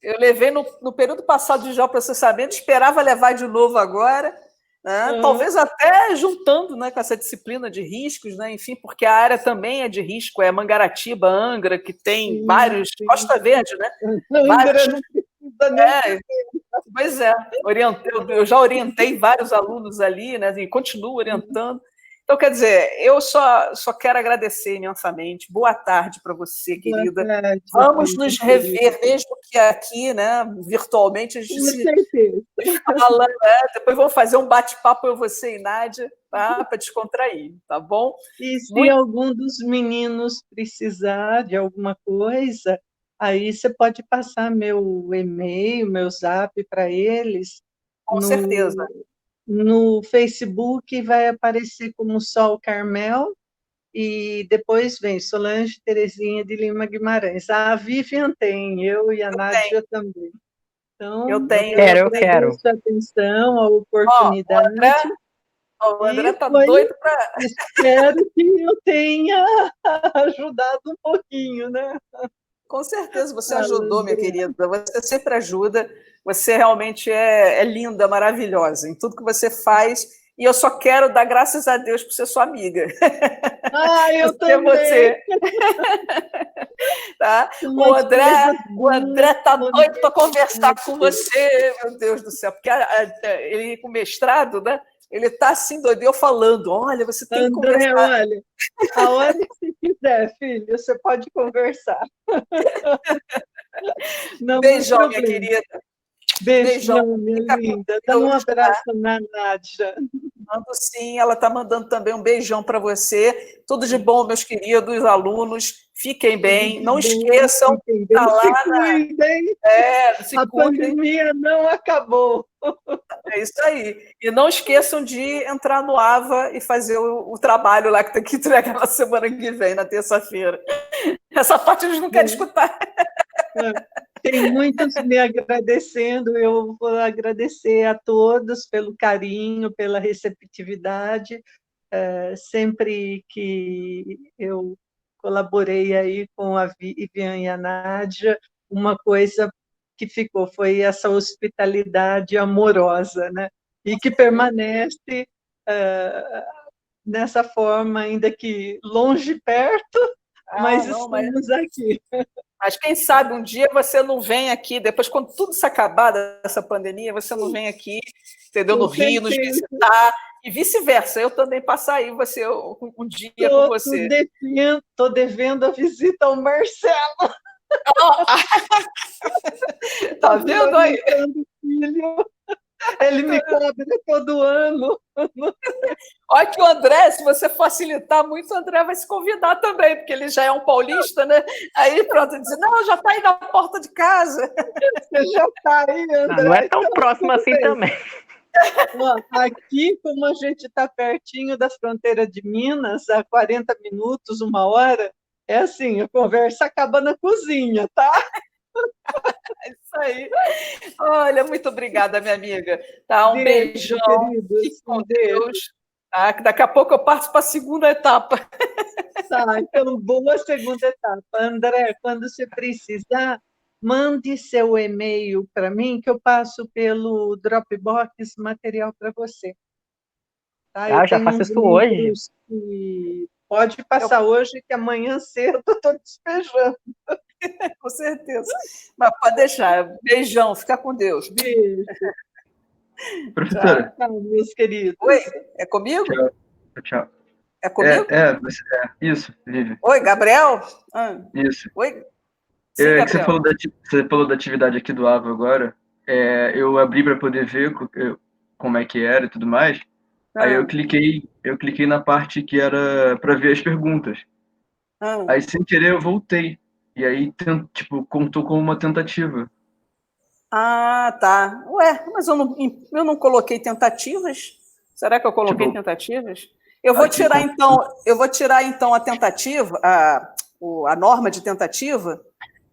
Eu levei no período passado de geoprocessamento, esperava levar de novo agora, né? Talvez até juntando, né, com essa disciplina de riscos, né? Enfim, porque a área também é de risco, é Mangaratiba, Angra, que tem vários, Costa Verde, né? Angra não precisa nem. Pois é, eu já orientei vários alunos ali, né? E continuo orientando. Então, quer dizer, eu só quero agradecer imensamente. Boa tarde para você, querida. Vamos nos rever, mesmo que aqui, né, virtualmente, a gente se fala, né? Depois vamos fazer um bate-papo, eu, você e Nádia, tá? Para descontrair, tá bom? E se algum dos meninos precisar de alguma coisa, aí você pode passar meu e-mail, meu zap para eles. Com certeza. No Facebook vai aparecer como Sol Carmel, e depois vem Solange Terezinha de Lima Guimarães. A Vivian tem, eu e a Nádia também. Então, eu quero. A atenção, a oportunidade. O André está doido para... Espero que eu tenha ajudado um pouquinho, né? Com certeza, você ajudou, minha querida. Você sempre ajuda. Você realmente é linda, maravilhosa. Em tudo que você faz, e eu só quero dar graças a Deus por ser sua amiga. Ah, eu também. Você. Tá? O André tá doido para conversar com você, meu Deus do céu, porque ele com mestrado, né? Ele tá assim doido, eu falando, olha, você tem que conversar. Olha, a hora que você quiser, filho, você pode conversar. Não, beijão, minha querida. Beijão, minha linda. Dá um abraço na Nádia. Mando sim, ela está mandando também um beijão para você. Tudo de bom, meus queridos alunos. Fiquem bem. Não esqueçam, tá lá se a pandemia não acabou. É isso aí. E não esqueçam de entrar no AVA e fazer o trabalho lá que tem que entregar na semana que vem, na terça-feira. Essa parte eles não querem escutar. Tem muitos me agradecendo, eu vou agradecer a todos pelo carinho, pela receptividade, sempre que eu colaborei aí com a Vivian e a Nádia, uma coisa que ficou foi essa hospitalidade amorosa, né? E que permanece nessa forma, ainda que longe, perto, mas estamos aqui. Mas quem sabe um dia você não vem aqui, depois, quando tudo se acabar dessa pandemia, você não vem aqui, entendeu? No Rio, nos visitar, e vice-versa. Eu também passar aí, você um dia com você. Estou devendo a visita ao Marcelo. Tá vendo aí? Filho. Ele me cobra todo ano. Olha que o André, se você facilitar muito, o André vai se convidar também, porque ele já é um paulista, né? Aí pronto, ele diz, não, já está aí na porta de casa. Você já está aí, André. Não é tão próximo assim também. Aqui, como a gente está pertinho da fronteira de Minas, a 40 minutos, 1 hora, é assim, a conversa acaba na cozinha, tá? É isso aí. Olha, muito obrigada, minha amiga. Tá, um beijão. Fique com Deus. Tá, que daqui a pouco eu passo para a segunda etapa. Tá, então boa segunda etapa. André, quando você precisar, mande seu e-mail para mim, que eu passo pelo Dropbox material para você. Tá? Eu já faço isso hoje. Pode passar hoje, que amanhã cedo eu estou despejando. Com certeza. Mas pode deixar. Beijão, fica com Deus. Beijo. Professora. Tchau, meus queridos. Oi, é comigo? Tchau. É comigo? Isso, Lívia. Oi, Gabriel? Isso. Oi? Sim, que você falou da atividade aqui do AVA agora. Eu abri para poder ver como é que era e tudo mais. Aí eu cliquei na parte que era para ver as perguntas. Aí, sem querer, eu voltei. E aí, contou como uma tentativa. Ah, tá. Ué, mas eu não coloquei tentativas? Será que eu coloquei tentativas? Eu vou tirar, então, a tentativa, a norma de tentativa,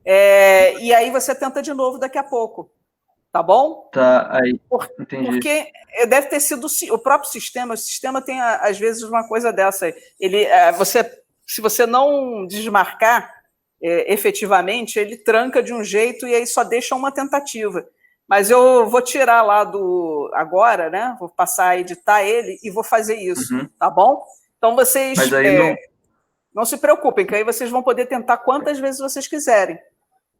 e aí você tenta de novo daqui a pouco. Tá bom? Tá, aí, entendi. Porque deve ter sido o próprio sistema. O sistema tem, às vezes, uma coisa dessa. Se você não desmarcar efetivamente, ele tranca de um jeito e aí só deixa uma tentativa. Mas eu vou tirar lá agora, né? Vou passar a editar ele e vou fazer isso, tá bom? Então, vocês não se preocupem, que aí vocês vão poder tentar quantas vezes vocês quiserem,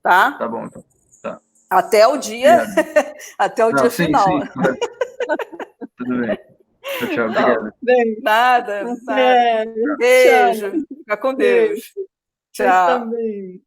tá? Tá bom, então. Tá. Até o dia, dia final. Sim. Tudo bem. Tchau, obrigado. Nada. Beijo. Fica com Deus. Tchau. Também.